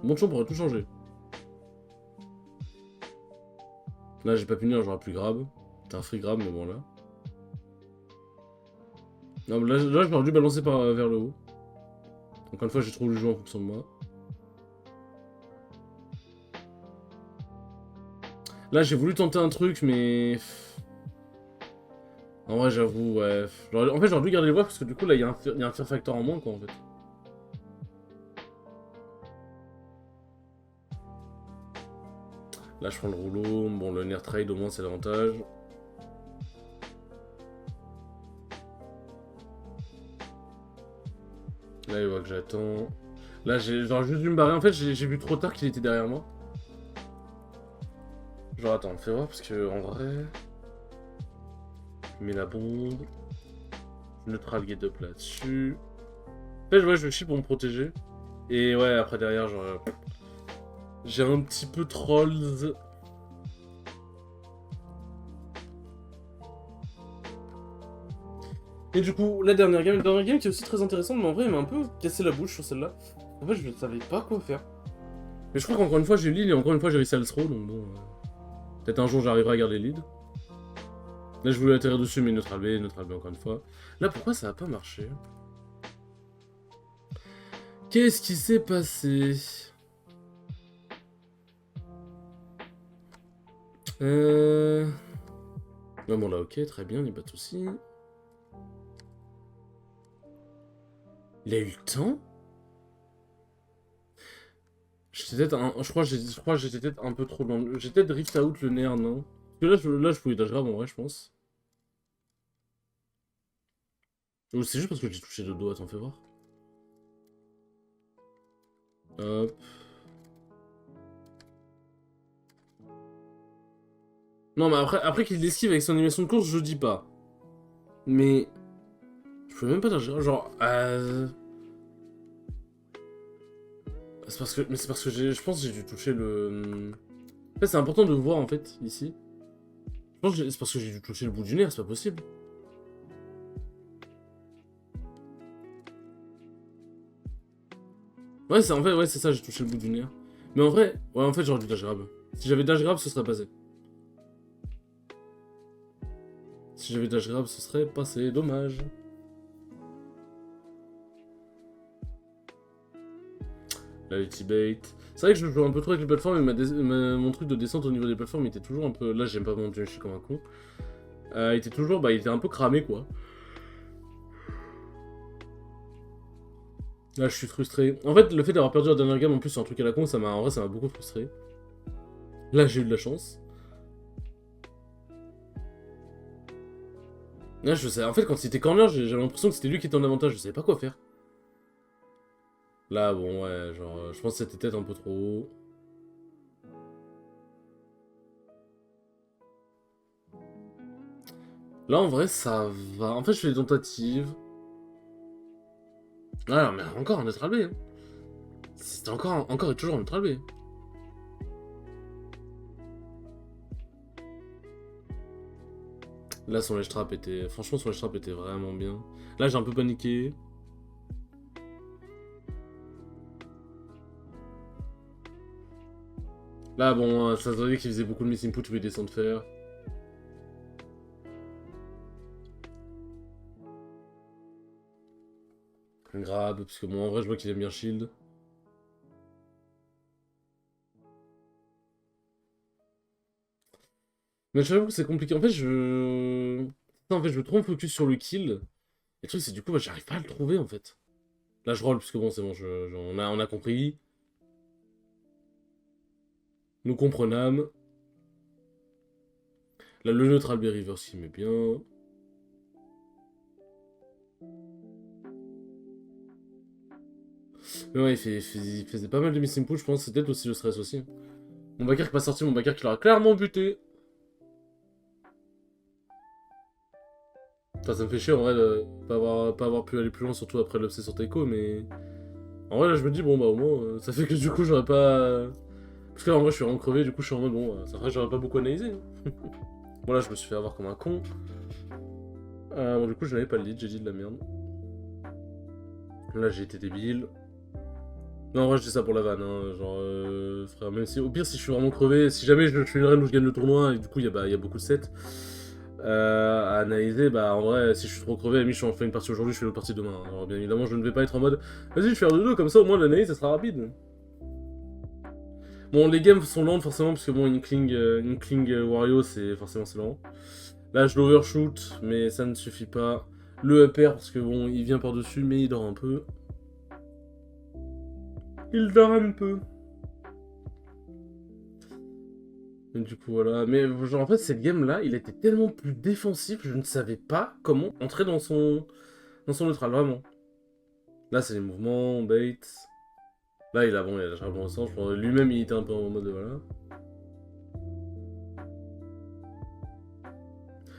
Un bon chomp aurait tout changé. Là, j'ai pas pu venir, j'aurais plus grab. T'as un free grab, mais bon, là. Non, mais là j'aurais dû balancer vers le haut. Encore une fois, j'ai trop le jeu en fonction de moi. Là, j'ai voulu tenter un truc, mais. En vrai, j'avoue, ouais. En fait, j'aurais dû garder les voix parce que du coup, là, il y a un fear factor en moins, quoi, en fait. Là, je prends le rouleau. Bon, le near trade, au moins, c'est l'avantage. Là, il voit que j'attends. Là, j'aurais juste dû me barrer. En fait, j'ai vu trop tard qu'il était derrière moi. Genre, attends, fais voir parce que, en vrai. Je mets la bombe. Je neutral get up là-dessus. En fait, ouais, je chie pour me protéger. Et ouais, après, derrière, genre. J'ai un petit peu trolls. Et du coup, la dernière game qui est aussi très intéressante, mais en vrai, elle m'a un peu cassé la bouche sur celle-là. En fait, je ne savais pas quoi faire. Mais je crois qu'encore une fois, j'ai eu lead et encore une fois, j'ai réussi à le throw, donc bon. Peut-être un jour, j'arriverai à garder le lead. Là, je voulais atterrir dessus, mais neutral B encore une fois. Là, pourquoi ça a pas marché? Qu'est-ce qui s'est passé? Non, bon, là, ok, très bien, il n'y a pas de soucis. Il a eu le temps? Je crois que j'étais peut-être un peu trop dans le. J'ai peut-être drift out le nerf, non? Parce que là, je pouvais dash grab en vrai, je pense. Ou c'est juste parce que j'ai touché le doigt, t'en fais voir. Hop. Non, mais après qu'il l'esquive avec son animation de course, je dis pas. Mais. Je pouvais même pas dash grab, genre. C'est parce que. Mais c'est parce que je pense que j'ai dû toucher le. En fait, c'est important de voir en fait, ici. Je pense que c'est parce que j'ai dû toucher le bout du nerf, c'est pas possible. Ouais, c'est en fait, ouais, c'est ça, j'ai touché le bout du nerf. Mais en vrai, ouais, en fait, j'aurais dû dash grab. Si j'avais dash grab, ce serait passé. Si j'avais dash grab, ce serait passé, dommage. La ultibait. C'est vrai que je joue un peu trop avec les plateformes et mon truc de descente au niveau des plateformes était toujours un peu. Là, j'aime pas mon dieu, je suis comme un con. Il était toujours. Bah, il était un peu cramé quoi. Là, je suis frustré. En fait, le fait d'avoir perdu la dernière game en plus sur un truc à la con, en vrai, ça m'a beaucoup frustré. Là, j'ai eu de la chance. Là, je sais. En fait, quand c'était corner, j'avais l'impression que c'était lui qui était en avantage. Je savais pas quoi faire. Là, bon, ouais, genre, je pense que c'était peut-être un peu trop haut. Là, en vrai, ça va. En fait, je fais des tentatives. Ah, mais encore un neutral B. Hein. C'était encore et toujours en ultra B. Là, son ledge trap était... Franchement, son ledge trap était vraiment bien. Là, j'ai un peu paniqué. Là, bon, ça se voyait qu'il faisait beaucoup de missing put, je vais descendre faire. Un grab, parce que moi, en vrai, je vois qu'il aime bien shield. Mais j'avoue que c'est compliqué. En fait, je veux trop me focus sur le kill. Et le truc, c'est du coup, bah, j'arrive pas à le trouver, en fait. Là, je roll, parce que bon, c'est bon, on a compris. Nous comprenâmes. Là, le neutral B reverse, il met bien. Mais ouais, il faisait pas mal de missing push, je pense. C'est peut-être aussi le stress aussi. Mon backer qui est pas sorti, mon backer qui l'aura clairement buté. Enfin, ça me fait chier en vrai de pas avoir pu aller plus loin, surtout après l'upset sur Taiko, mais. En vrai, là, je me dis, bon, bah au moins, ça fait que du coup, j'aurais pas. Parce que là, en vrai, je suis vraiment crevé, du coup, je suis en mode, bon, ça ferait que j'aurais pas beaucoup analysé. Hein. Bon, là, je me suis fait avoir comme un con. Bon, du coup, je n'avais pas le lead, j'ai dit de la merde. Là, j'ai été débile. Non, en vrai, je dis ça pour la vanne, hein. Genre, frère, même si. Au pire, si je suis vraiment crevé, si jamais je fais une reine où je gagne le tournoi, et du coup, il y a beaucoup de sets à analyser, bah en vrai, si je suis trop crevé, à je fais une partie aujourd'hui, je fais l'autre partie demain. Hein. Alors, bien évidemment, je ne vais pas être en mode vas-y, je vais faire de deux, comme ça, au moins, l'analyse, ça sera rapide. Bon, les games sont lentes, forcément, parce que bon, Inkling Wario, c'est forcément c'est lent. Là, je l'overshoot, mais ça ne suffit pas. Le upper, parce que bon, il vient par-dessus, mais il dort un peu. Il dort un peu. Et du coup, voilà. Mais genre, en fait, cette game-là, il était tellement plus défensif, je ne savais pas comment entrer dans son neutral, vraiment. Là, c'est les mouvements, bait. Là, il a lâché un bon sens. Lui-même, il était un peu en mode, voilà.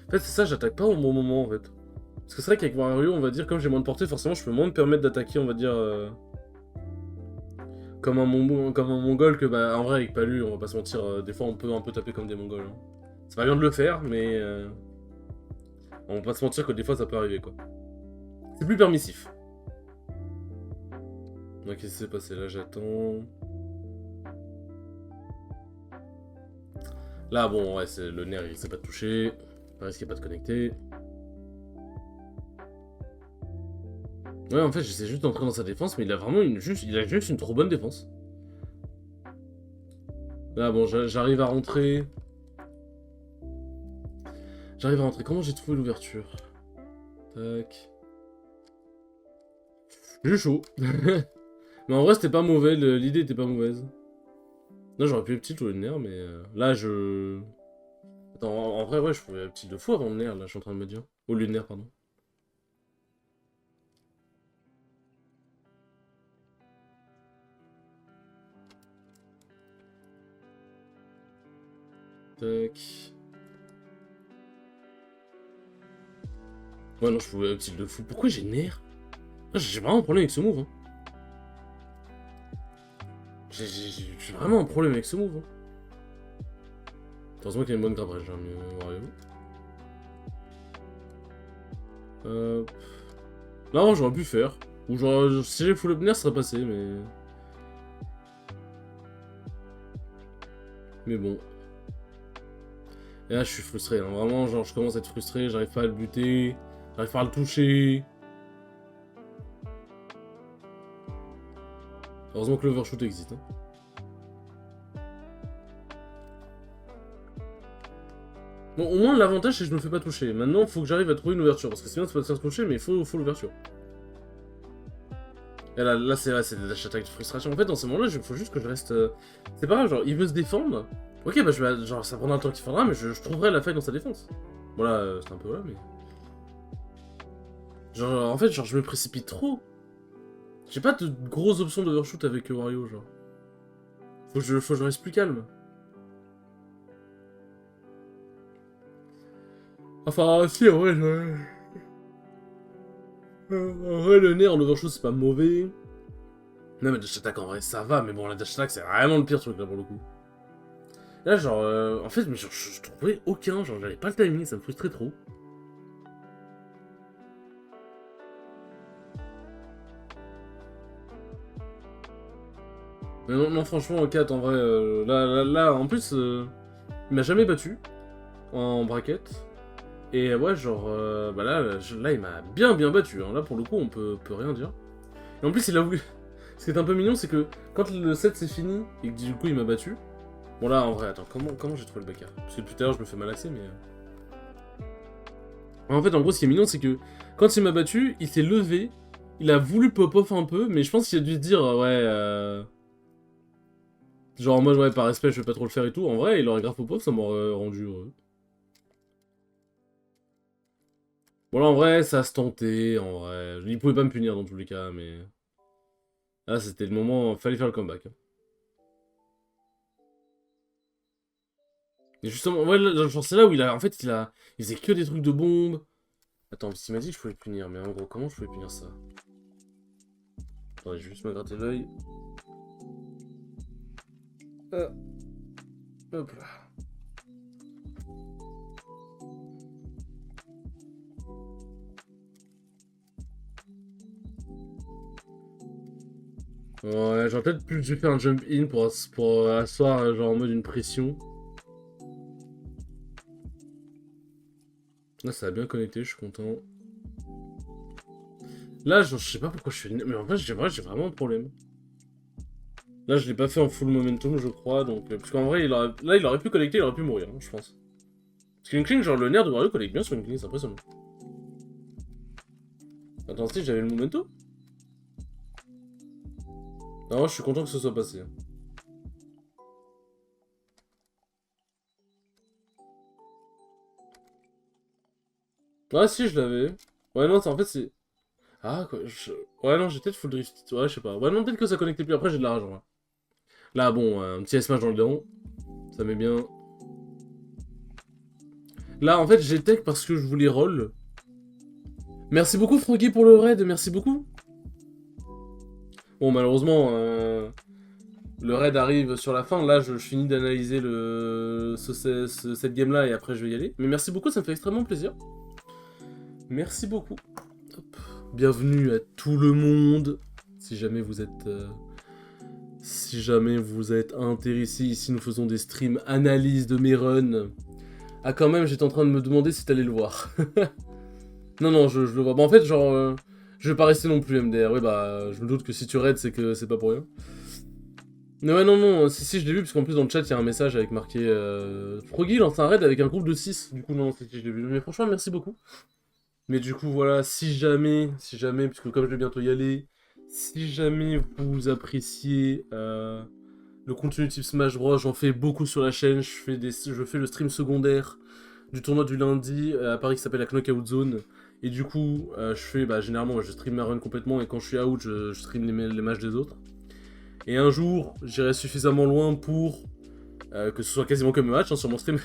En fait, c'est ça, j'attaque pas au bon moment, en fait. Parce que c'est vrai qu'avec Wario, on va dire, comme j'ai moins de portée, forcément, je peux moins me permettre d'attaquer, on va dire, comme un mongol, que, bah, en vrai, avec Palu, on va pas se mentir, des fois, on peut un peu taper comme des mongols. Hein. C'est pas bien de le faire, mais on va pas se mentir que des fois, ça peut arriver, quoi. C'est plus permissif. Donc, qu'est-ce qui s'est passé là? J'attends. Là, bon, ouais, le nerf, il s'est pas touché. Pas risqué pas de connecter. Ouais, en fait, j'essaie juste d'entrer dans sa défense, mais il a vraiment il a juste une trop bonne défense. Là, bon, j'arrive à rentrer. J'arrive à rentrer. Comment j'ai trouvé l'ouverture? Tac. J'ai chaud. Mais en vrai, c'était pas mauvais, l'idée était pas mauvaise. Là, j'aurais pu le petit ou le nerf, mais là, je. Attends, en vrai, ouais, je pouvais le petit deux fois avant le nerf, là, je suis en train de me dire. Au lieu de nerf, pardon. Tac. Ouais, non, je pouvais le petit de fou. Pourquoi j'ai nerf? Ah, j'ai vraiment un problème avec ce move. Hein. J'ai vraiment un problème avec ce move. Hein. Heureusement qu'il y a une bonne grab range, hein, mais Wario. Là, j'aurais pu faire. Ou genre, si j'ai full up nerf, ça serait passé, mais. Mais bon. Et là, je suis frustré. Hein. Vraiment, genre, je commence à être frustré, j'arrive pas à le buter, j'arrive pas à le toucher. Heureusement que l'overshoot existe. Hein. Bon, au moins, l'avantage, c'est que je me fais pas toucher. Maintenant, il faut que j'arrive à trouver une ouverture. Parce que c'est bien de se faire toucher, mais il faut l'ouverture. Et là c'est vrai, c'est des attaques de frustration. En fait, dans ces moments-là, il faut juste que je reste. C'est pas grave, genre, il veut se défendre. Ok, bah, genre, ça prendra le temps qu'il faudra, mais je trouverai la faille dans sa défense. Voilà, c'est un peu là, mais. Genre, en fait, genre, je me précipite trop. J'ai pas de grosses options d'overshoot avec Wario, genre. Faut que je reste plus calme. Enfin, si, en vrai, en vrai, le nerf en overshoot, c'est pas mauvais. Non, mais dash attack en vrai, ça va, mais bon, la dash attack, c'est vraiment le pire truc là pour le coup. Là, genre, en fait, mais genre, je trouvais aucun, genre, j'avais pas le timing, ça me frustrait trop. Mais non, non franchement, 4 en vrai, là, en plus, il m'a jamais battu en bracket. Et ouais, genre, bah là, il m'a bien battu. Hein. Là, pour le coup, on peut rien dire. Et en plus, il a voulu. Ce qui est un peu mignon, c'est que quand le set c'est fini et que du coup il m'a battu. Bon, là, en vrai, attends, comment j'ai trouvé le backer? Parce que depuis tout à l'heure, je me fais malaxer, mais. En fait, en gros, ce qui est mignon, c'est que quand il m'a battu, il s'est levé. Il a voulu pop-off un peu, mais je pense qu'il a dû se dire, ouais, genre en mode, ouais, par respect, je vais pas trop le faire et tout. En vrai, il aurait grave pop-off, ça m'aurait rendu heureux. Bon, là, en vrai, ça se tentait, en vrai. Il pouvait pas me punir dans tous les cas, mais. Là, c'était le moment, fallait faire le comeback. Hein. Et justement, ouais, là, genre, c'est là où en fait, il faisait que des trucs de bombes. Attends, parce qu'il m'a dit que je pouvais le punir, mais en gros, comment je pouvais punir ça? Attendez, je vais juste me gratter l'œil. Ah, hop là. Ouais, j'aurais peut-être plus dû faire un jump in pour asseoir, genre en mode une pression. Là, ça a bien connecté, je suis content. Là, genre, je sais pas pourquoi je suis... Mais en fait, j'ai vraiment un problème. Là, je l'ai pas fait en full momentum, je crois, donc... parce qu'en vrai, là, il aurait pu connecter, il aurait pu mourir, hein, je pense. Parce qu'une cling, genre, le nerf de Wario connecte bien sur une cling, c'est impressionnant. Attends, si, j'avais le momento? Non, je suis content que ce soit passé. Hein. Ouais, si, je l'avais. Ouais, non, en fait, c'est... Ah, quoi, ouais, non, j'ai peut-être full drift. Ouais, je sais pas. Ouais, non, peut-être que ça connectait plus après, j'ai de la rage, ouais. Là, bon, un petit smash dans le dent. Ça met bien. Là, en fait, j'ai tech parce que je voulais roll. Merci beaucoup, Froggy, pour le raid. Merci beaucoup. Bon, malheureusement, le raid arrive sur la fin. Là, je finis d'analyser cette game-là et après, je vais y aller. Mais merci beaucoup, ça me fait extrêmement plaisir. Merci beaucoup. Hop. Bienvenue à tout le monde. Si jamais vous êtes... Si jamais vous êtes intéressé, ici nous faisons des streams analyse de mes runs. Ah quand même, j'étais en train de me demander si t'allais le voir. Non, non, je le vois. Bah en fait, genre, je vais pas rester non plus MDR. Oui, bah, je me doute que si tu raids, c'est que c'est pas pour rien. Mais ouais, non, non, si, je l'ai vu, parce qu'en plus dans le chat, il y a un message avec marqué Froggy lance un raid avec un groupe de 6. Du coup, non, si, je l'ai vu. Mais franchement, merci beaucoup. Mais du coup, voilà, si jamais, puisque comme je vais bientôt y aller, si jamais vous appréciez le contenu type Smash Bros, j'en fais beaucoup sur la chaîne, je fais le stream secondaire du tournoi du lundi à Paris qui s'appelle la Knockout Zone. Et du coup, je fais, bah, généralement, je stream ma run complètement et quand je suis out, je stream les matchs des autres. Et un jour, j'irai suffisamment loin pour que ce soit quasiment comme un match hein, sur mon stream.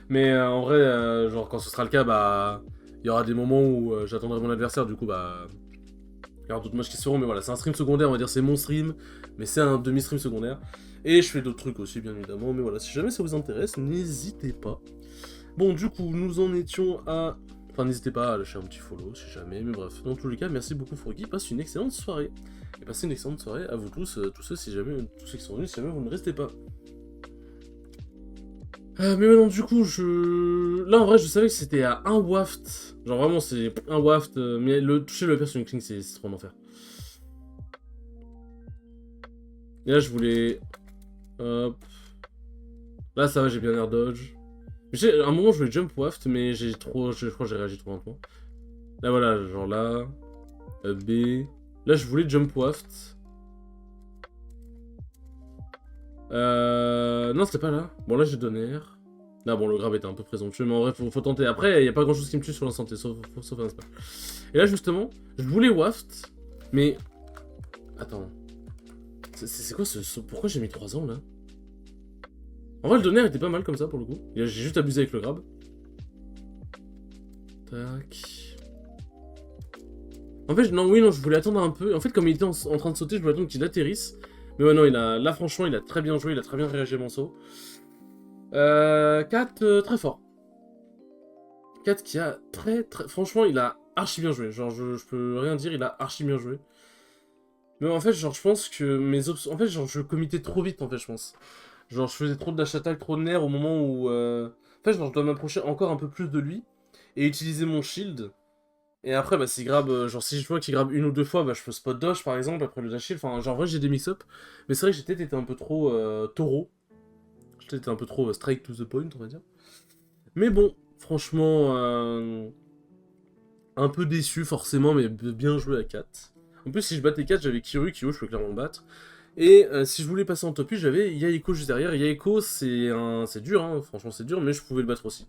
Mais en vrai, genre quand ce sera le cas, bah, il y aura des moments où j'attendrai mon adversaire, du coup, bah, il y aura d'autres matchs qui se feront. Mais voilà, c'est un stream secondaire, on va dire, c'est mon stream, mais c'est un demi-stream secondaire. Et je fais d'autres trucs aussi, bien évidemment. Mais voilà, si jamais ça vous intéresse, n'hésitez pas. Bon, du coup, nous en étions à... Enfin, n'hésitez pas à lâcher un petit follow, si jamais. Mais bref, dans tous les cas, merci beaucoup, Froggy. Passe une excellente soirée. Et passez une excellente soirée à vous tous, tous ceux qui sont venus, si jamais vous ne restez pas. Mais maintenant, du coup, Là, en vrai, je savais que c'était à un waft. Genre, vraiment, c'est un waft. Mais toucher le père sur une cling, c'est trop un enfer. Et là, je voulais... Hop. Là, ça va, j'ai bien air dodge. À un moment, je voulais jump waft, mais j'ai trop... Je crois que j'ai réagi trop lentement. Là, voilà, genre là... B... Là, je voulais jump waft. Non, c'était pas là. Bon, là, j'ai donné air. Là, bon, le grab était un peu présomptueux, mais en vrai, faut tenter. Après, il n'y a pas grand chose qui me tue sur l'instant T, sauf un spell. Et là, justement, je voulais waft, mais... Attends. C'est quoi Pourquoi j'ai mis 3 ans, là? En vrai, le donner était pas mal comme ça, pour le coup. J'ai juste abusé avec le grab. Tac. En fait, non, oui, non, je voulais attendre un peu. En fait, comme il était en train de sauter, je voulais attendre qu'il atterrisse. Mais ouais, non, là, franchement, il a très bien joué, il a très bien réagi à mon saut. 4, très fort. 4 qui a très... Franchement, il a archi bien joué. Genre, je peux rien dire, il a archi bien joué. Mais en fait, genre, je pense que mes options... En fait, genre, je committais trop vite, en fait, je pense. Genre, je faisais trop de dash attack, trop de nerfs au moment où... En fait, genre, je dois m'approcher encore un peu plus de lui. Et utiliser mon shield. Et après, bah, s'il grabe... genre, si je vois qu'il grabe une ou deux fois, bah, je peux spot dodge, par exemple, après le dash shield. Enfin, genre, en vrai, j'ai des mix-up. Mais c'est vrai que j'ai peut-être été un peu trop taureau. J'ai peut-être été un peu trop straight to the point, on va dire. Mais bon, franchement... un peu déçu, forcément, mais bien joué à 4. En plus, si je battais 4, j'avais Kiryu, Kyo, je peux clairement battre. Et si je voulais passer en top 8, j'avais Yaeko juste derrière. Yaeko, c'est dur, hein, franchement c'est dur, mais je pouvais le battre aussi.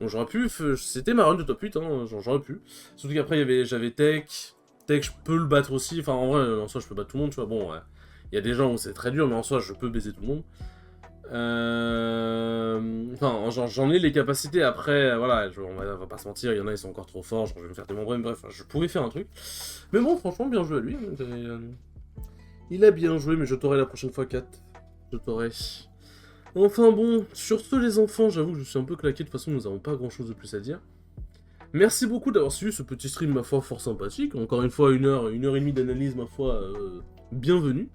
Donc j'aurais pu, c'était ma run de top 8, hein, genre j'aurais pu. Surtout qu'après j'avais Tech, Tech je peux le battre aussi, enfin en vrai, en soi je peux battre tout le monde, tu vois, bon, il y a des gens où c'est très dur, mais en soi je peux baiser tout le monde. Enfin, j'en ai les capacités, après, voilà, on va pas se mentir, il y en a ils sont encore trop forts, genre je vais me faire démembrer, bref, je pouvais faire un truc. Mais bon, franchement, bien joué à lui. Il a bien joué, mais je t'aurai la prochaine fois, 4. Je t'aurai. Enfin bon, sur ce les enfants, j'avoue que je suis un peu claqué, de toute façon nous n'avons pas grand chose de plus à dire. Merci beaucoup d'avoir suivi ce petit stream, ma foi, fort sympathique. Encore une fois, une heure et demie d'analyse, ma foi, bienvenue.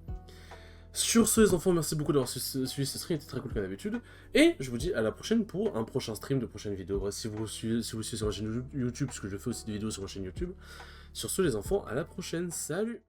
Sur ce les enfants, merci beaucoup d'avoir suivi ce stream, c'était très cool comme d'habitude. Et je vous dis à la prochaine pour un prochain stream de prochaine vidéo. Bref, si vous suivez sur ma chaîne YouTube, parce que je fais aussi des vidéos sur ma chaîne YouTube. Sur ce les enfants, à la prochaine, salut!